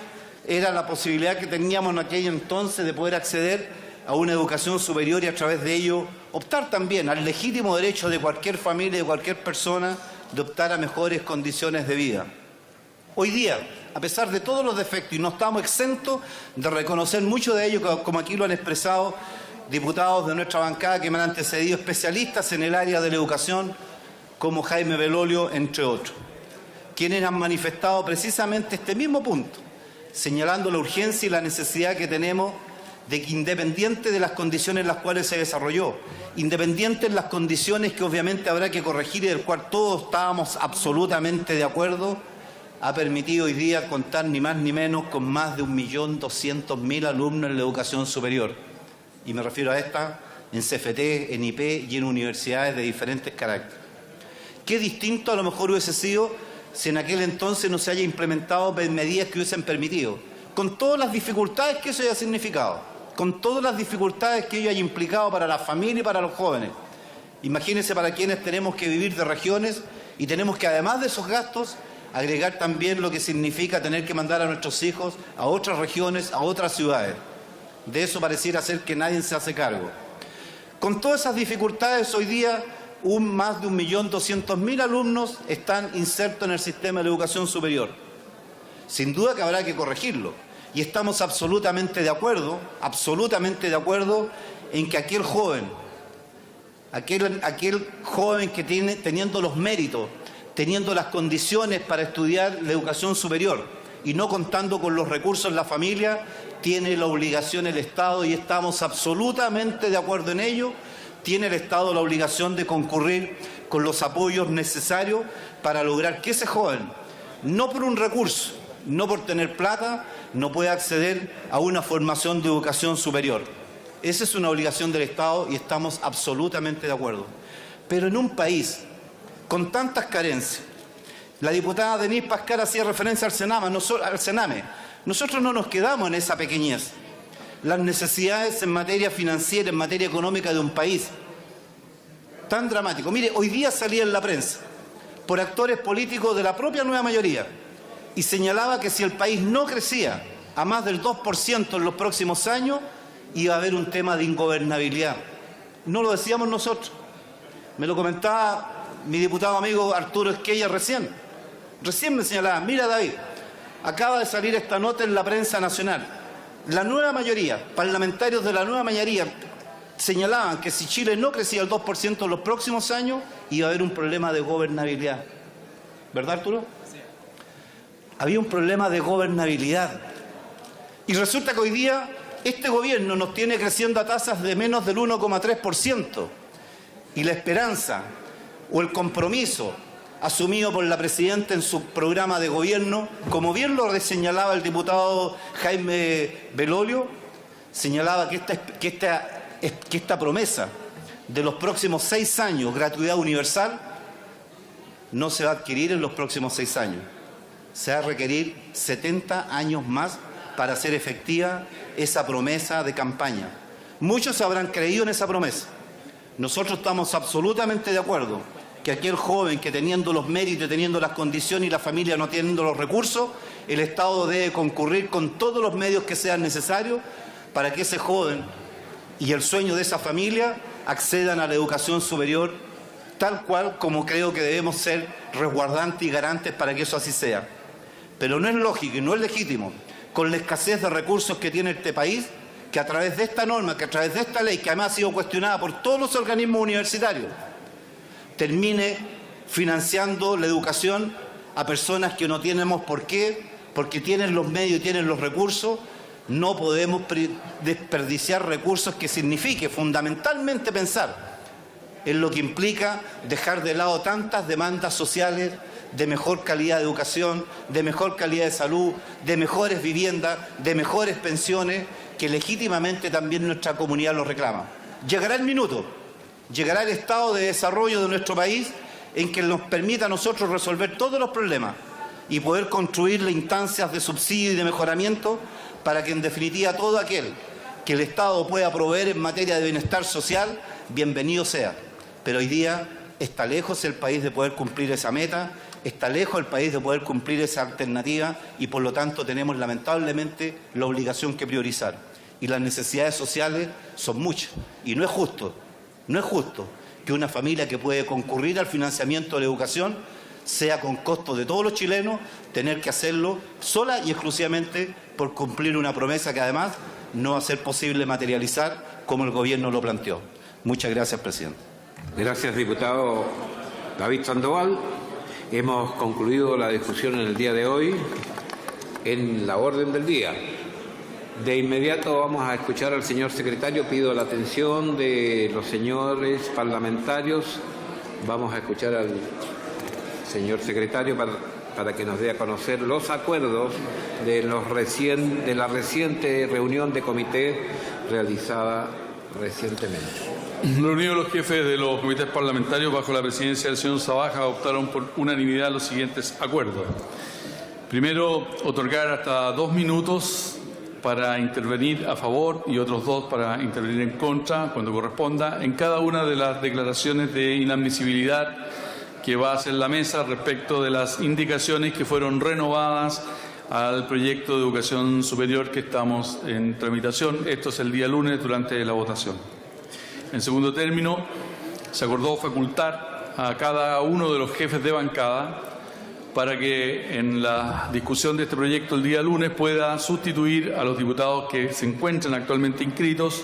era la posibilidad que teníamos en aquel entonces de poder acceder a una educación superior y a través de ello optar también al legítimo derecho de cualquier familia, de cualquier persona, de optar a mejores condiciones de vida. Hoy día, a pesar de todos los defectos, y no estamos exentos de reconocer mucho de ello, como aquí lo han expresado diputados de nuestra bancada que me han antecedido, especialistas en el área de la educación, como Jaime Belolio, entre otros, quienes han manifestado precisamente este mismo punto, señalando la urgencia y la necesidad que tenemos de que, independiente de las condiciones en las cuales se desarrolló, independiente de las condiciones que obviamente habrá que corregir y del cual todos estábamos absolutamente de acuerdo, ha permitido hoy día contar ni más ni menos con más de 1.200.000 alumnos en la educación superior. Y me refiero a esta en CFT, en IP y en universidades de diferentes caracteres. Qué distinto a lo mejor hubiese sido si en aquel entonces no se haya implementado medidas que hubiesen permitido, con todas las dificultades que eso haya significado, con todas las dificultades que ello haya implicado para la familia y para los jóvenes. Imagínense para quienes tenemos que vivir de regiones y tenemos que, además de esos gastos, agregar también lo que significa tener que mandar a nuestros hijos a otras regiones, a otras ciudades. De eso pareciera ser que nadie se hace cargo. Con todas esas dificultades, hoy día más de 1.200.000 alumnos están insertos en el sistema de la educación superior. Sin duda que habrá que corregirlo. y estamos absolutamente de acuerdo en que aquel joven que teniendo los méritos, teniendo las condiciones para estudiar la educación superior y no contando con los recursos en la familia, tiene la obligación el Estado, y estamos absolutamente de acuerdo en ello, tiene el Estado la obligación de concurrir con los apoyos necesarios para lograr que ese joven, no por un recurso, no por tener plata, no pueda acceder a una formación de educación superior. Esa es una obligación del Estado y estamos absolutamente de acuerdo. Pero en un país con tantas carencias, la diputada Denise Pascal hacía referencia al Sename. Nosotros no nos quedamos en esa pequeñez. Las necesidades en materia financiera, en materia económica de un país tan dramático. Mire, hoy día salía en la prensa por actores políticos de la propia nueva mayoría y señalaba que si el país no crecía a más del 2% en los próximos años, iba a haber un tema de ingobernabilidad. No lo decíamos nosotros. Me lo comentaba mi diputado amigo Arturo Esquella recién. Recién me señalaba, mira David, acaba de salir esta nota en la prensa nacional. La nueva mayoría, parlamentarios de la nueva mayoría, señalaban que si Chile no crecía el 2% en los próximos años, iba a haber un problema de gobernabilidad. ¿Verdad, Arturo? Sí. Había un problema de gobernabilidad. Y resulta que hoy día este gobierno nos tiene creciendo a tasas de menos del 1,3%. Y la esperanza o el compromiso asumido por la presidenta en su programa de gobierno, como bien lo señalaba el diputado Jaime Belolio, señalaba que esta promesa de los próximos 6 años, gratuidad universal, no se va a adquirir en los próximos 6 años. Se va a requerir 70 años más para hacer efectiva esa promesa de campaña. Muchos habrán creído en esa promesa. Nosotros estamos absolutamente de acuerdo que aquel joven que teniendo los méritos, teniendo las condiciones y la familia no teniendo los recursos, el Estado debe concurrir con todos los medios que sean necesarios para que ese joven y el sueño de esa familia accedan a la educación superior, tal cual como creo que debemos ser resguardantes y garantes para que eso así sea. Pero no es lógico y no es legítimo, con la escasez de recursos que tiene este país, que a través de esta norma, que a través de esta ley, que además ha sido cuestionada por todos los organismos universitarios, termine financiando la educación a personas que no tenemos por qué, porque tienen los medios y tienen los recursos. No podemos desperdiciar recursos que signifique fundamentalmente pensar en lo que implica dejar de lado tantas demandas sociales de mejor calidad de educación, de mejor calidad de salud, de mejores viviendas, de mejores pensiones, que legítimamente también nuestra comunidad lo reclama. Llegará el minuto, llegará el estado de desarrollo de nuestro país en que nos permita a nosotros resolver todos los problemas y poder construir las instancias de subsidio y de mejoramiento para que en definitiva todo aquel que el Estado pueda proveer en materia de bienestar social, bienvenido sea. Pero hoy día está lejos el país de poder cumplir esa meta, está lejos el país de poder cumplir esa alternativa y por lo tanto tenemos lamentablemente la obligación que priorizar. Y las necesidades sociales son muchas y no es justo que una familia que puede concurrir al financiamiento de la educación sea con costo de todos los chilenos, tener que hacerlo sola y exclusivamente por cumplir una promesa que además no va a ser posible materializar como el gobierno lo planteó. Muchas gracias, presidente. Gracias, diputado David Sandoval. Hemos concluido la discusión en el día de hoy en la orden del día. De inmediato vamos a escuchar al señor secretario. Pido la atención de los señores parlamentarios. Vamos a escuchar al señor secretario para que nos dé a conocer los acuerdos de la reciente reunión de comité realizada recientemente. Reunidos los jefes de los comités parlamentarios bajo la presidencia del señor Sabaja, adoptaron por unanimidad los siguientes acuerdos. Primero, otorgar hasta 2 minutos para intervenir a favor y otros 2 para intervenir en contra, cuando corresponda, en cada una de las declaraciones de inadmisibilidad que va a hacer la mesa respecto de las indicaciones que fueron renovadas al proyecto de educación superior que estamos en tramitación. Esto es el día lunes durante la votación. En segundo término, se acordó facultar a cada uno de los jefes de bancada para que en la discusión de este proyecto el día lunes pueda sustituir a los diputados que se encuentran actualmente inscritos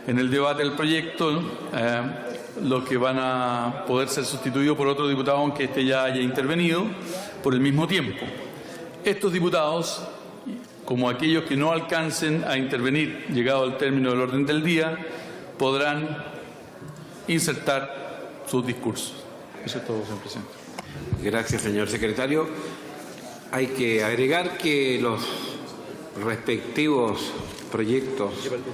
en el debate del proyecto, los que van a poder ser sustituidos por otro diputado aunque éste ya haya intervenido por el mismo tiempo. Estos diputados, como aquellos que no alcancen a intervenir llegado al término del orden del día, podrán insertar sus discursos. Eso es todo, señor presidente. Gracias, señor secretario. Hay que agregar que los respectivos proyectos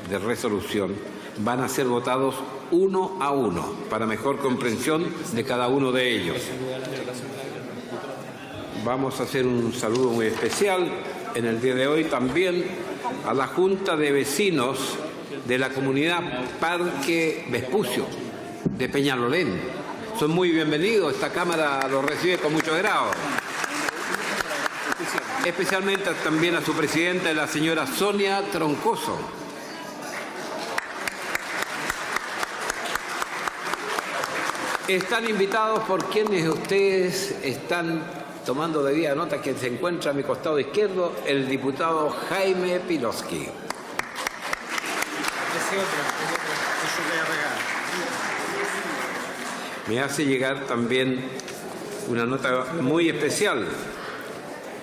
de resolución van a ser votados uno a uno para mejor comprensión de cada uno de ellos. Vamos a hacer un saludo muy especial en el día de hoy también a la Junta de Vecinos de la comunidad Parque Vespucio de Peñalolén. Son muy bienvenidos, esta Cámara los recibe con mucho agrado. Especialmente también a su presidenta, la señora Sonia Troncoso. Están invitados por quienes ustedes están tomando debida nota, que se encuentra a mi costado izquierdo, el diputado Jaime Piloski. Me hace llegar también una nota muy especial,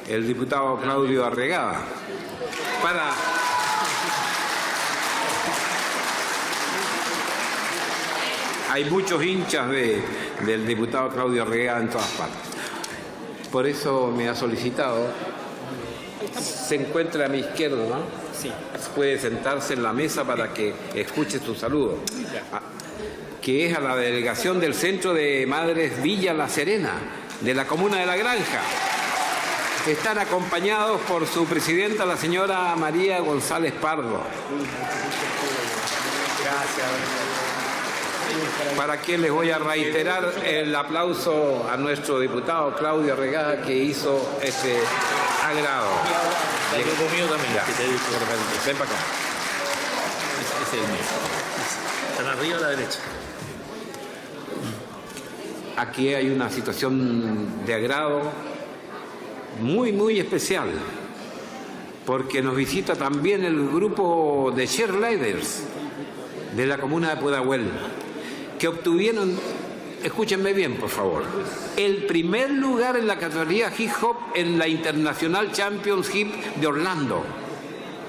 el diputado Claudio Arregada, Hay muchos hinchas del diputado Claudio Arregada en todas partes. Por eso me ha solicitado. Se encuentra a mi izquierda, ¿no? Sí. Puede sentarse en la mesa para que escuche su saludo. Que es a la delegación del Centro de Madres Villa La Serena, de la comuna de La Granja. Están acompañados por su presidenta, la señora María González Pardo. Gracias. Para que les voy a reiterar el aplauso a nuestro diputado Claudio Arregada, que hizo este agrado. El grupo mío también, que te he dicho. Ven para acá. Ese es el mío. Están arriba a la derecha. Aquí hay una situación de agrado muy, muy especial, porque nos visita también el grupo de cheerleaders de la comuna de Pudahuel, que obtuvieron, escúchenme bien por favor, el primer lugar en la categoría hip hop en la International Championship de Orlando.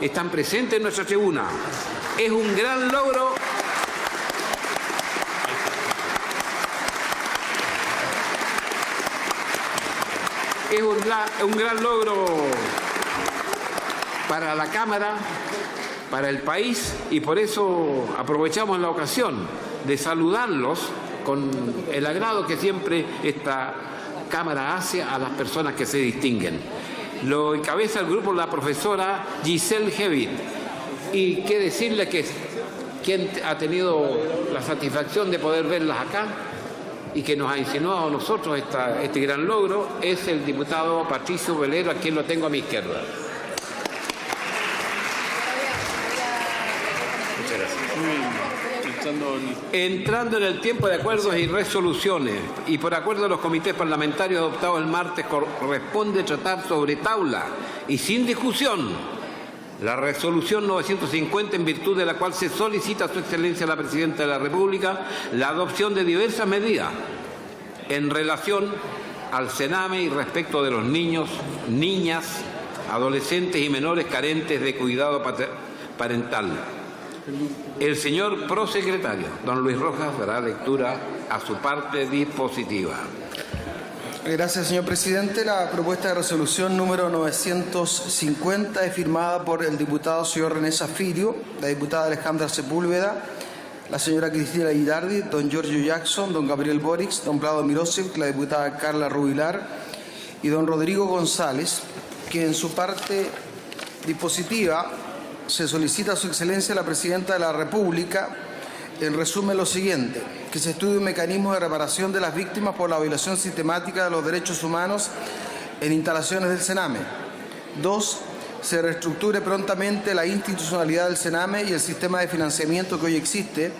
Están presentes en nuestra tribuna. Es un gran logro. Es un gran logro para la Cámara, para el país, y por eso aprovechamos la ocasión de saludarlos con el agrado que siempre esta Cámara hace a las personas que se distinguen. Lo encabeza el grupo la profesora Giselle Hewitt. Y qué decirle que quien ha tenido la satisfacción de poder verlas acá y que nos ha insinuado a nosotros este gran logro es el diputado Patricio Velero, a quien lo tengo a mi izquierda. Muchas gracias. Entrando en el tiempo de acuerdos y resoluciones, y por acuerdo de los comités parlamentarios adoptados el martes, corresponde tratar sobre tabla y sin discusión la resolución 950, en virtud de la cual se solicita a su excelencia la presidenta de la República la adopción de diversas medidas en relación al Sename y respecto de los niños, niñas, adolescentes y menores carentes de cuidado parental. El señor prosecretario, don Luis Rojas, dará lectura a su parte dispositiva. Gracias, señor presidente. La propuesta de resolución número 950 es firmada por el diputado señor René Zafirio, la diputada Alejandra Sepúlveda, la señora Cristina Guidardi, don Giorgio Jackson, don Gabriel Boric, don Vlado Mirosevic, la diputada Carla Rubilar y don Rodrigo González, que en su parte dispositiva se solicita a su excelencia la presidenta de la República, en resumen, lo siguiente: que se estudie un mecanismo de reparación de las víctimas por la violación sistemática de los derechos humanos en instalaciones del Sename. 2. Se reestructure prontamente la institucionalidad del Sename y el sistema de financiamiento que hoy existe,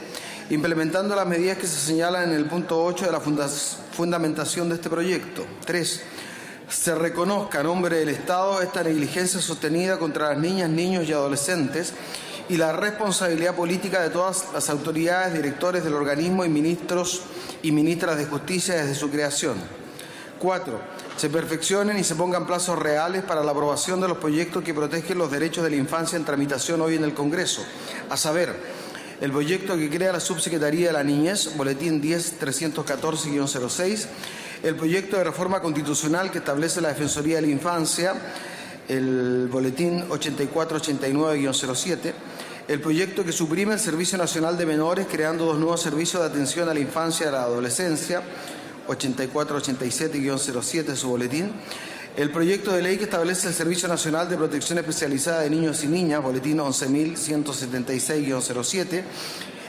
implementando las medidas que se señalan en el punto 8 de la fundamentación de este proyecto. 3. se reconozca a nombre del Estado esta negligencia sostenida contra las niñas, niños y adolescentes y la responsabilidad política de todas las autoridades, directores del organismo y ministros y ministras de Justicia desde su creación. 4. Se perfeccionen y se pongan plazos reales para la aprobación de los proyectos que protegen los derechos de la infancia en tramitación hoy en el Congreso, a saber, el proyecto que crea la Subsecretaría de la Niñez, boletín 10-314-06, el proyecto de reforma constitucional que establece la Defensoría de la Infancia, el boletín 8489-07, el proyecto que suprime el Servicio Nacional de Menores creando 2 nuevos servicios de atención a la infancia y a la adolescencia, 8487-07 su boletín, el proyecto de ley que establece el Servicio Nacional de Protección Especializada de Niños y Niñas, boletín 11176-07,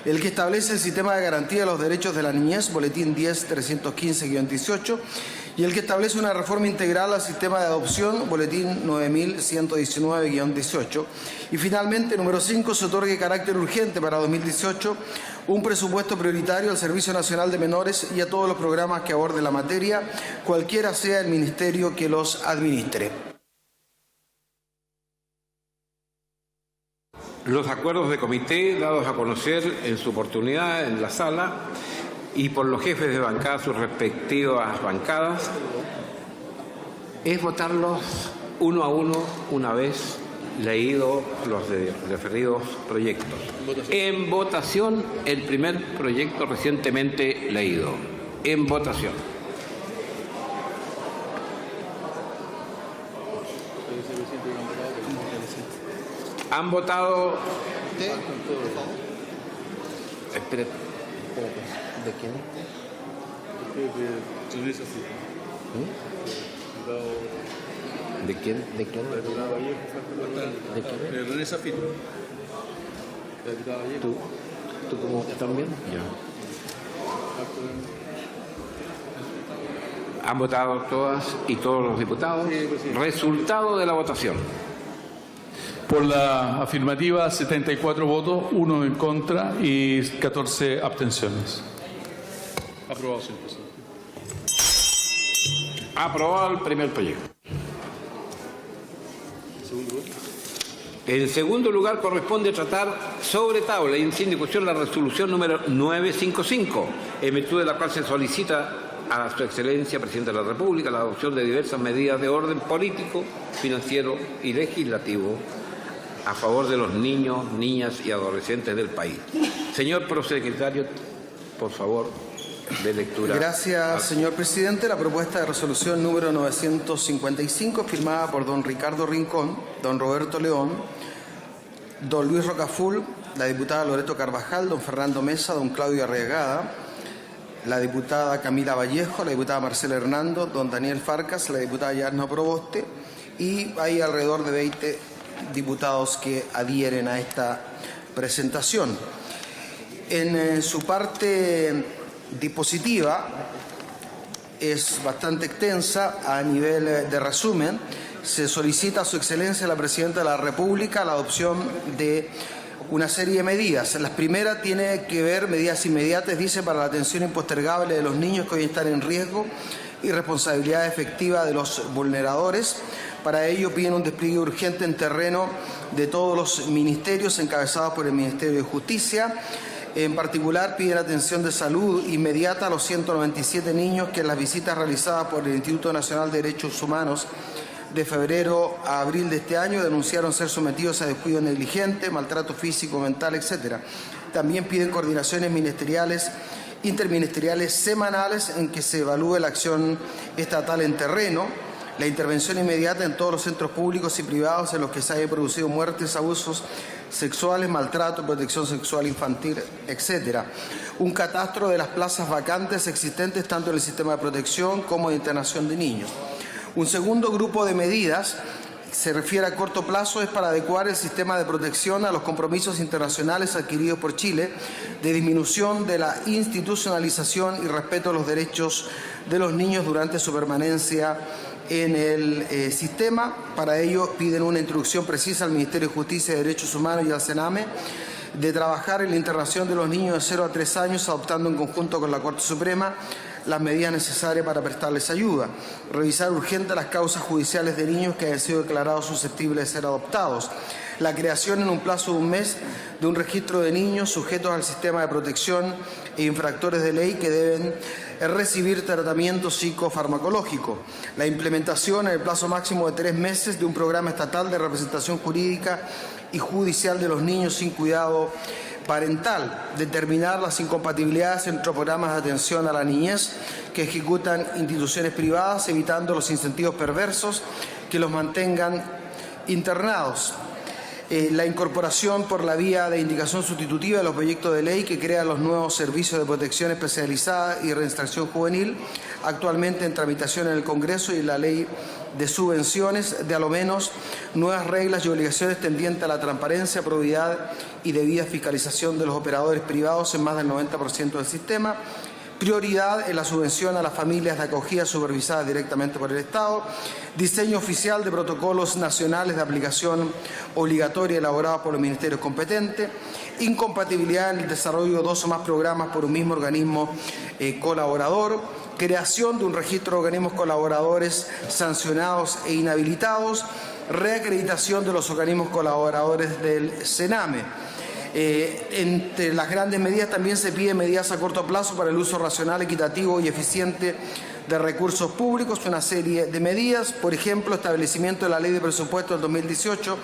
el que establece el Sistema de Garantía de los Derechos de la Niñez, boletín 10-315-18, y el que establece una reforma integral al sistema de adopción, boletín 9119-18. Y finalmente, número 5, se otorgue carácter urgente para 2018 un presupuesto prioritario al Servicio Nacional de Menores y a todos los programas que aborden la materia, cualquiera sea el ministerio que los administre. Los acuerdos de comité dados a conocer en su oportunidad en la sala y por los jefes de bancada, sus respectivas bancadas, es votarlos uno a uno una vez leídos los referidos proyectos. En votación, el primer proyecto recientemente leído. En votación. Han votado. Espera. ¿De quién? ¿De quién? ¿De quién? ¿De quién? René Zafiro. ¿Tú como también? Ya. Han votado todas y todos los diputados. Resultado de la votación. Por la afirmativa, 74 votos, 1 en contra y 14 abstenciones. Aprobado, señor presidente. Aprobado el primer proyecto. En segundo lugar, corresponde tratar sobre tabla y sin discusión la resolución número 955, en virtud de la cual se solicita a Su Excelencia, Presidente de la República, la adopción de diversas medidas de orden político, financiero y legislativo a favor de los niños, niñas y adolescentes del país. Señor Prosecretario, por favor, de lectura. Gracias, señor presidente. La propuesta de resolución número 955, firmada por don Ricardo Rincón, don Roberto León, don Luis Rocaful, la diputada Loreto Carvajal, don Fernando Mesa, don Claudio Arriagada, la diputada Camila Vallejo, la diputada Marcela Hernando, don Daniel Farcas, la diputada Yarna Proboste, y hay alrededor de 20 diputados que adhieren a esta presentación. En su parte dispositiva es bastante extensa. A nivel de resumen, se solicita a Su Excelencia la Presidenta de la República la adopción de una serie de medidas. La primera tiene que ver medidas inmediatas, dice, para la atención impostergable de los niños que hoy están en riesgo y responsabilidad efectiva de los vulneradores. Para ello piden un despliegue urgente en terreno de todos los ministerios encabezados por el Ministerio de Justicia. En particular piden atención de salud inmediata a los 197 niños que en las visitas realizadas por el Instituto Nacional de Derechos Humanos de febrero a abril de este año denunciaron ser sometidos a descuido negligente, maltrato físico, mental, etc. También piden coordinaciones interministeriales semanales en que se evalúe la acción estatal en terreno, la intervención inmediata en todos los centros públicos y privados en los que se haya producido muertes, abusos sexuales, maltrato, protección sexual infantil, etc. Un catastro de las plazas vacantes existentes tanto en el sistema de protección como de internación de niños. Un segundo grupo de medidas se refiere a corto plazo, es para adecuar el sistema de protección a los compromisos internacionales adquiridos por Chile de disminución de la institucionalización y respeto a los derechos de los niños durante su permanencia en el sistema. Para ello piden una instrucción precisa al Ministerio de Justicia y Derechos Humanos y al Sename de trabajar en la internación de los niños de 0 a 3 años, adoptando en conjunto con la Corte Suprema las medidas necesarias para prestarles ayuda, revisar urgente las causas judiciales de niños que hayan sido declarados susceptibles de ser adoptados, la creación en un plazo de un mes de un registro de niños sujetos al sistema de protección e infractores de ley que deben recibir tratamiento psicofarmacológico, la implementación en el plazo máximo de 3 meses de un programa estatal de representación jurídica y judicial de los niños sin cuidado parental, determinar las incompatibilidades entre programas de atención a la niñez que ejecutan instituciones privadas, evitando los incentivos perversos que los mantengan internados. La incorporación por la vía de indicación sustitutiva de los proyectos de ley que crean los nuevos servicios de protección especializada y reinserción juvenil, actualmente en tramitación en el Congreso, y la ley de subvenciones, de a lo menos nuevas reglas y obligaciones tendientes a la transparencia, probidad y debida fiscalización de los operadores privados en más del 90% del sistema. Prioridad en la subvención a las familias de acogida supervisadas directamente por el Estado, diseño oficial de protocolos nacionales de aplicación obligatoria elaborados por los ministerios competentes, incompatibilidad en el desarrollo de 2 o más programas por un mismo organismo colaborador, creación de un registro de organismos colaboradores sancionados e inhabilitados, reacreditación de los organismos colaboradores del CENAME. Entre las grandes medidas también se piden medidas a corto plazo para el uso racional, equitativo y eficiente de recursos públicos, una serie de medidas, por ejemplo, establecimiento de la Ley de Presupuesto del 2018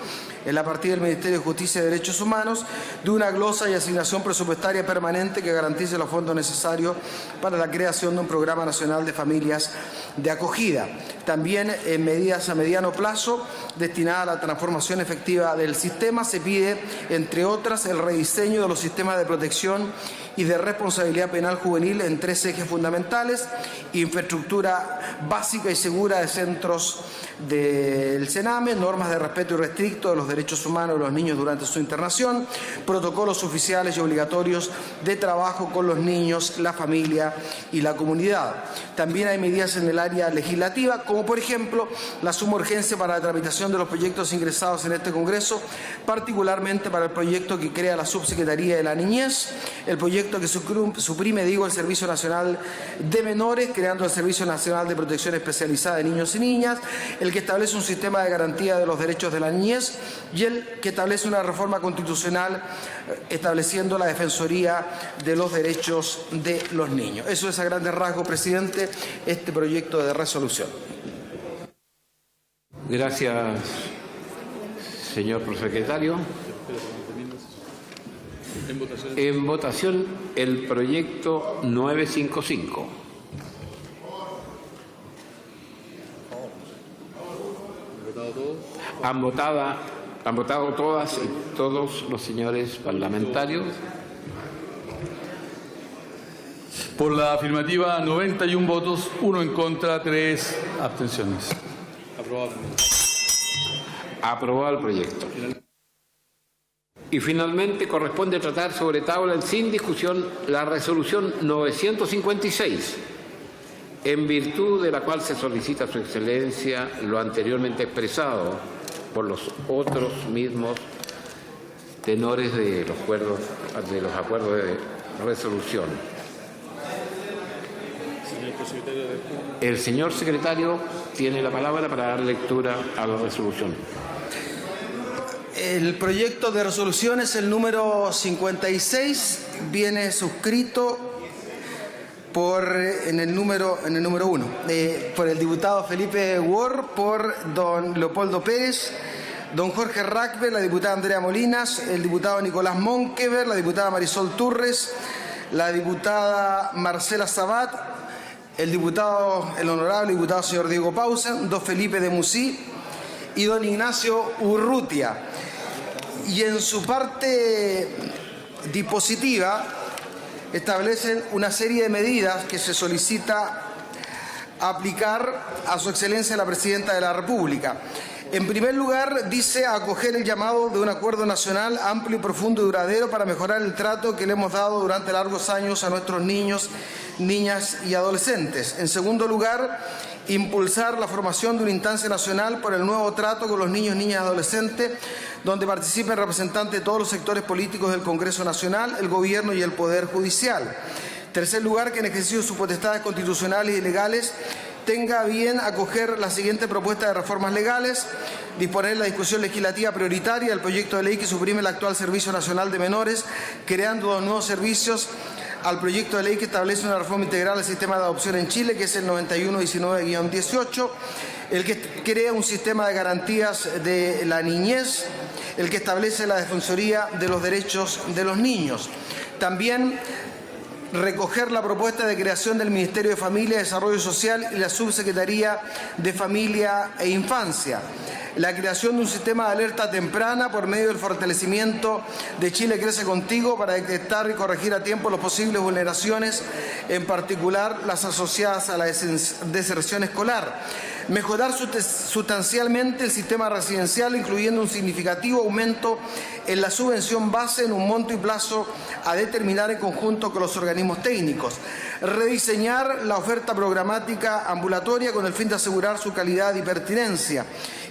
en la partida del Ministerio de Justicia y Derechos Humanos de una glosa y asignación presupuestaria permanente que garantice los fondos necesarios para la creación de un programa nacional de familias de acogida. También en medidas a mediano plazo destinadas a la transformación efectiva del sistema se pide, entre otras, el rediseño de los sistemas de protección y de responsabilidad penal juvenil en 3 ejes fundamentales: infraestructura básica y segura de centros del CENAME, normas de respeto irrestricto de los derechos humanos de los niños durante su internación, protocolos oficiales y obligatorios de trabajo con los niños, la familia y la comunidad. También hay medidas en el área legislativa, como por ejemplo la suma urgencia para la tramitación de los proyectos ingresados en este Congreso, particularmente para el proyecto que crea la Subsecretaría de la Niñez, el proyecto que suprime, el Servicio Nacional de Menores, creando el Servicio Nacional de Protección Especializada de Niños y Niñas, el que establece un sistema de garantía de los derechos de la niñez y el que establece una reforma constitucional estableciendo la Defensoría de los Derechos de los Niños. Eso es a grandes rasgos, presidente, este proyecto de resolución. Gracias, señor prosecretario. En votación el proyecto 955. Han votado todas y todos los señores parlamentarios. Por la afirmativa, 91 votos, 1 en contra, 3 abstenciones. Aprobado. Aprobado el proyecto. Y finalmente corresponde tratar sobre tabla sin discusión la resolución 956, en virtud de la cual se solicita a su excelencia lo anteriormente expresado por los otros mismos tenores de los acuerdos de resolución. El señor secretario tiene la palabra para dar lectura a la resolución. El proyecto de resolución es el número 56, viene suscrito en el número 1, por el diputado Felipe Ward, por don Leopoldo Pérez, don Jorge Rackbe, la diputada Andrea Molinas, el diputado Nicolás Monkever, la diputada Marisol Turres, la diputada Marcela Sabat, el honorable diputado señor Diego Pausen, don Felipe de Musí y don Ignacio Urrutia. Y en su parte dispositiva establecen una serie de medidas que se solicita aplicar a su excelencia la Presidenta de la República. En primer lugar, dice acoger el llamado de un acuerdo nacional amplio, profundo y duradero para mejorar el trato que le hemos dado durante largos años a nuestros niños, niñas y adolescentes. En segundo lugar, impulsar la formación de una instancia nacional por el nuevo trato con los niños, niñas y adolescentes, donde participen representantes de todos los sectores políticos del Congreso Nacional, el Gobierno y el Poder Judicial. En tercer lugar, que en ejercicio de sus potestades constitucionales y legales tenga bien acoger la siguiente propuesta de reformas legales: disponer la discusión legislativa prioritaria del proyecto de ley que suprime el actual Servicio Nacional de Menores, creando 2 nuevos servicios, al proyecto de ley que establece una reforma integral al sistema de adopción en Chile, que es el 9119-18, el que crea un sistema de garantías de la niñez, el que establece la Defensoría de los Derechos de los Niños. También recoger la propuesta de creación del Ministerio de Familia y Desarrollo Social y la Subsecretaría de Familia e Infancia. La creación de un sistema de alerta temprana por medio del fortalecimiento de Chile Crece Contigo para detectar y corregir a tiempo las posibles vulneraciones, en particular las asociadas a la deserción escolar. Mejorar sustancialmente el sistema residencial, incluyendo un significativo aumento en la subvención base en un monto y plazo a determinar en conjunto con los organismos técnicos. Rediseñar la oferta programática ambulatoria con el fin de asegurar su calidad y pertinencia.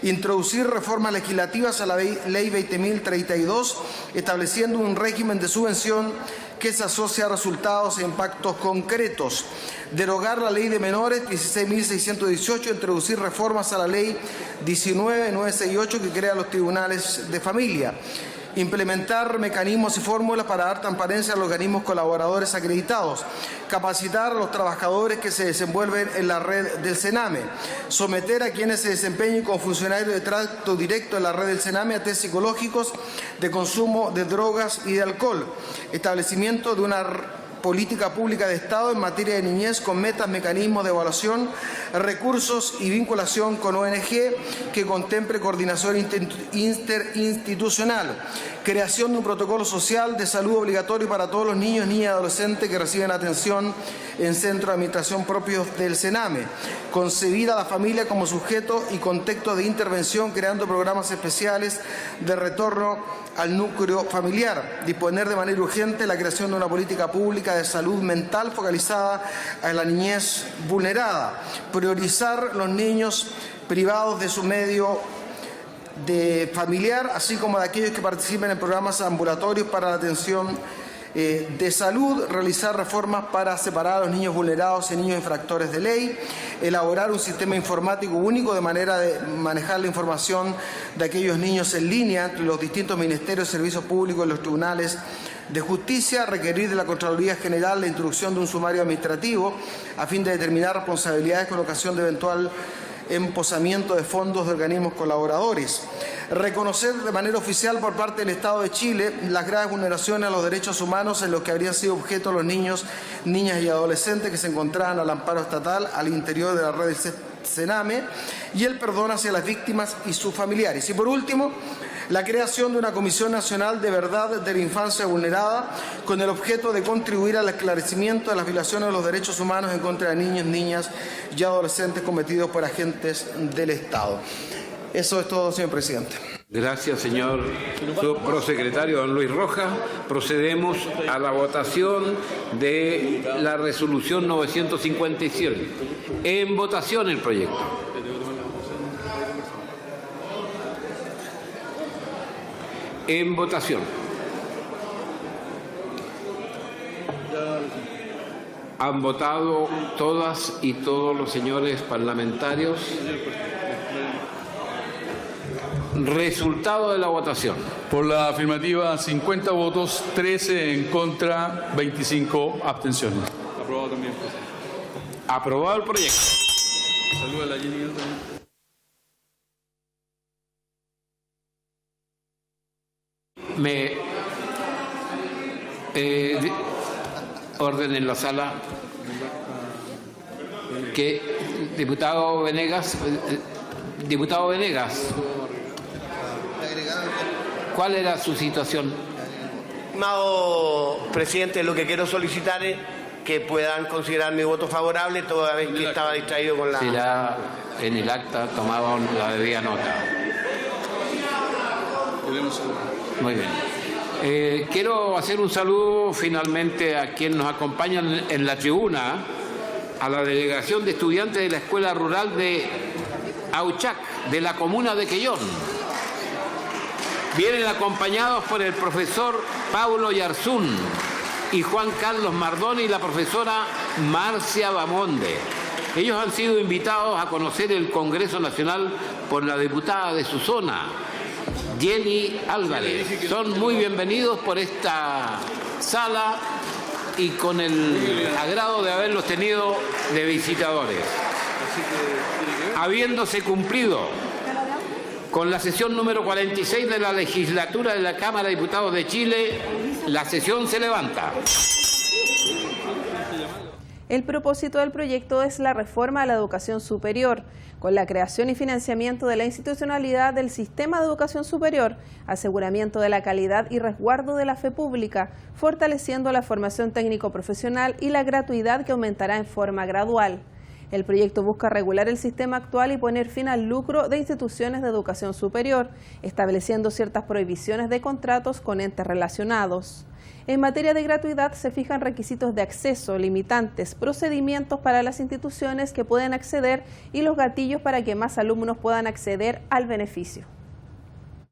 Introducir reformas legislativas a la Ley 20.032, estableciendo un régimen de subvención que se asocia a resultados e impactos concretos. Derogar la Ley de Menores 16.618, introducir reformas a la Ley 19.968 que crea los tribunales de familia. Implementar mecanismos y fórmulas para dar transparencia a los organismos colaboradores acreditados. Capacitar a los trabajadores que se desenvuelven en la red del Sename. Someter a quienes se desempeñen como funcionarios de trato directo en la red del Sename a test psicológicos de consumo de drogas y de alcohol. Establecimiento de una política pública de Estado en materia de niñez con metas, mecanismos de evaluación, recursos y vinculación con ONG que contemple coordinación interinstitucional. Creación de un protocolo social de salud obligatorio para todos los niños, niñas y adolescentes que reciben atención en centros de administración propios del Sename. Concebida la familia como sujeto y contexto de intervención, creando programas especiales de retorno al núcleo familiar. Disponer de manera urgente la creación de una política pública de salud mental focalizada a la niñez vulnerada. Priorizar los niños privados de su medio de familiar, así como de aquellos que participen en programas ambulatorios para la atención de salud. Realizar reformas para separar a los niños vulnerados y niños infractores de ley. Elaborar un sistema informático único de manera de manejar la información de aquellos niños en línea entre los distintos ministerios, servicios públicos y los tribunales de justicia. Requerir de la Contraloría General la introducción de un sumario administrativo a fin de determinar responsabilidades con ocasión de eventual emposamiento de fondos de organismos colaboradores. Reconocer de manera oficial por parte del Estado de Chile las graves vulneraciones a los derechos humanos en los que habrían sido objeto los niños, niñas y adolescentes que se encontraban al amparo estatal al interior de la red del Sename, y el perdón hacia las víctimas y sus familiares. Y por último, la creación de una Comisión Nacional de Verdad de la Infancia Vulnerada con el objeto de contribuir al esclarecimiento de las violaciones de los derechos humanos en contra de niños, niñas y adolescentes cometidos por agentes del Estado. Eso es todo, señor presidente. Gracias, señor prosecretario don Luis Rojas. Procedemos a la votación de la resolución 957. En votación el proyecto. En votación. ¿Han votado todas y todos los señores parlamentarios? Resultado de la votación. Por la afirmativa, 50 votos, 13 en contra, 25 abstenciones. Aprobado también. Aprobado el proyecto. Saluda a la Jenny también. Orden en la sala. Que diputado Venegas, ¿cuál era su situación? Estimado presidente, lo que quiero solicitar es que puedan considerar mi voto favorable toda vez que estaba distraído con la... Será en el acta tomado la debida nota. Muy bien. Quiero hacer un saludo finalmente a quienes nos acompañan en la tribuna, a la delegación de estudiantes de la Escuela Rural de Auchac, de la comuna de Quellón. Vienen acompañados por el profesor Paulo Yarzún, y Juan Carlos Mardoni y la profesora Marcia Bamonde. Ellos han sido invitados a conocer el Congreso Nacional por la diputada de su zona, Jenny Álvarez. Son muy bienvenidos por esta sala y con el agrado de haberlos tenido de visitadores. Habiéndose cumplido con la sesión número 46 de la legislatura de la Cámara de Diputados de Chile, la sesión se levanta. El propósito del proyecto es la reforma a la educación superior, con la creación y financiamiento de la institucionalidad del sistema de educación superior, aseguramiento de la calidad y resguardo de la fe pública, fortaleciendo la formación técnico-profesional y la gratuidad que aumentará en forma gradual. El proyecto busca regular el sistema actual y poner fin al lucro de instituciones de educación superior, estableciendo ciertas prohibiciones de contratos con entes relacionados. En materia de gratuidad se fijan requisitos de acceso, limitantes, procedimientos para las instituciones que pueden acceder y los gatillos para que más alumnos puedan acceder al beneficio.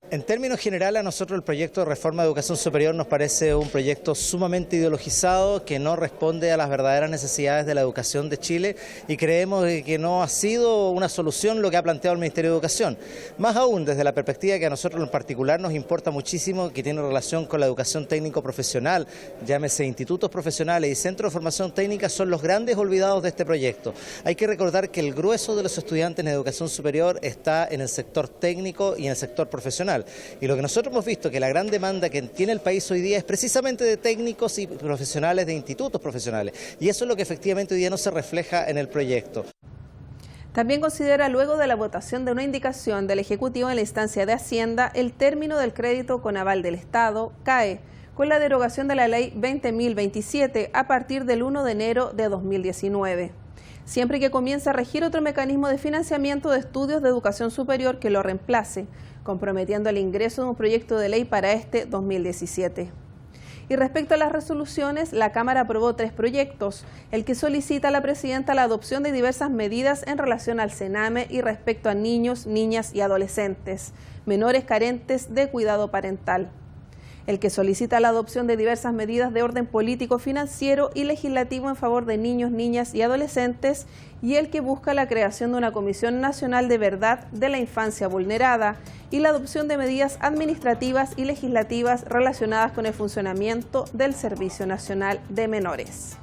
En términos generales, a nosotros el proyecto de reforma de educación superior nos parece un proyecto sumamente ideologizado que no responde a las verdaderas necesidades de la educación de Chile y creemos que no ha sido una solución lo que ha planteado el Ministerio de Educación. Más aún desde la perspectiva que a nosotros en particular nos importa muchísimo, que tiene relación con la educación técnico-profesional, llámese institutos profesionales y centros de formación técnica, son los grandes olvidados de este proyecto. Hay que recordar que el grueso de los estudiantes en educación superior está en el sector técnico y en el sector profesional. Y lo que nosotros hemos visto que la gran demanda que tiene el país hoy día es precisamente de técnicos y profesionales de institutos profesionales. Y eso es lo que efectivamente hoy día no se refleja en el proyecto. También considera, luego de la votación de una indicación del Ejecutivo en la instancia de Hacienda, el término del crédito con aval del Estado, CAE, con la derogación de la Ley 20.027 a partir del 1 de enero de 2019. Siempre que comience a regir otro mecanismo de financiamiento de estudios de educación superior que lo reemplace, comprometiendo el ingreso de un proyecto de ley para este 2017. Y respecto a las resoluciones, la Cámara aprobó 3 proyectos, el que solicita a la Presidenta la adopción de diversas medidas en relación al Sename y respecto a niños, niñas y adolescentes, menores carentes de cuidado parental. El que solicita la adopción de diversas medidas de orden político, financiero y legislativo en favor de niños, niñas y adolescentes, y el que busca la creación de una Comisión Nacional de Verdad de la Infancia Vulnerada y la adopción de medidas administrativas y legislativas relacionadas con el funcionamiento del Servicio Nacional de Menores.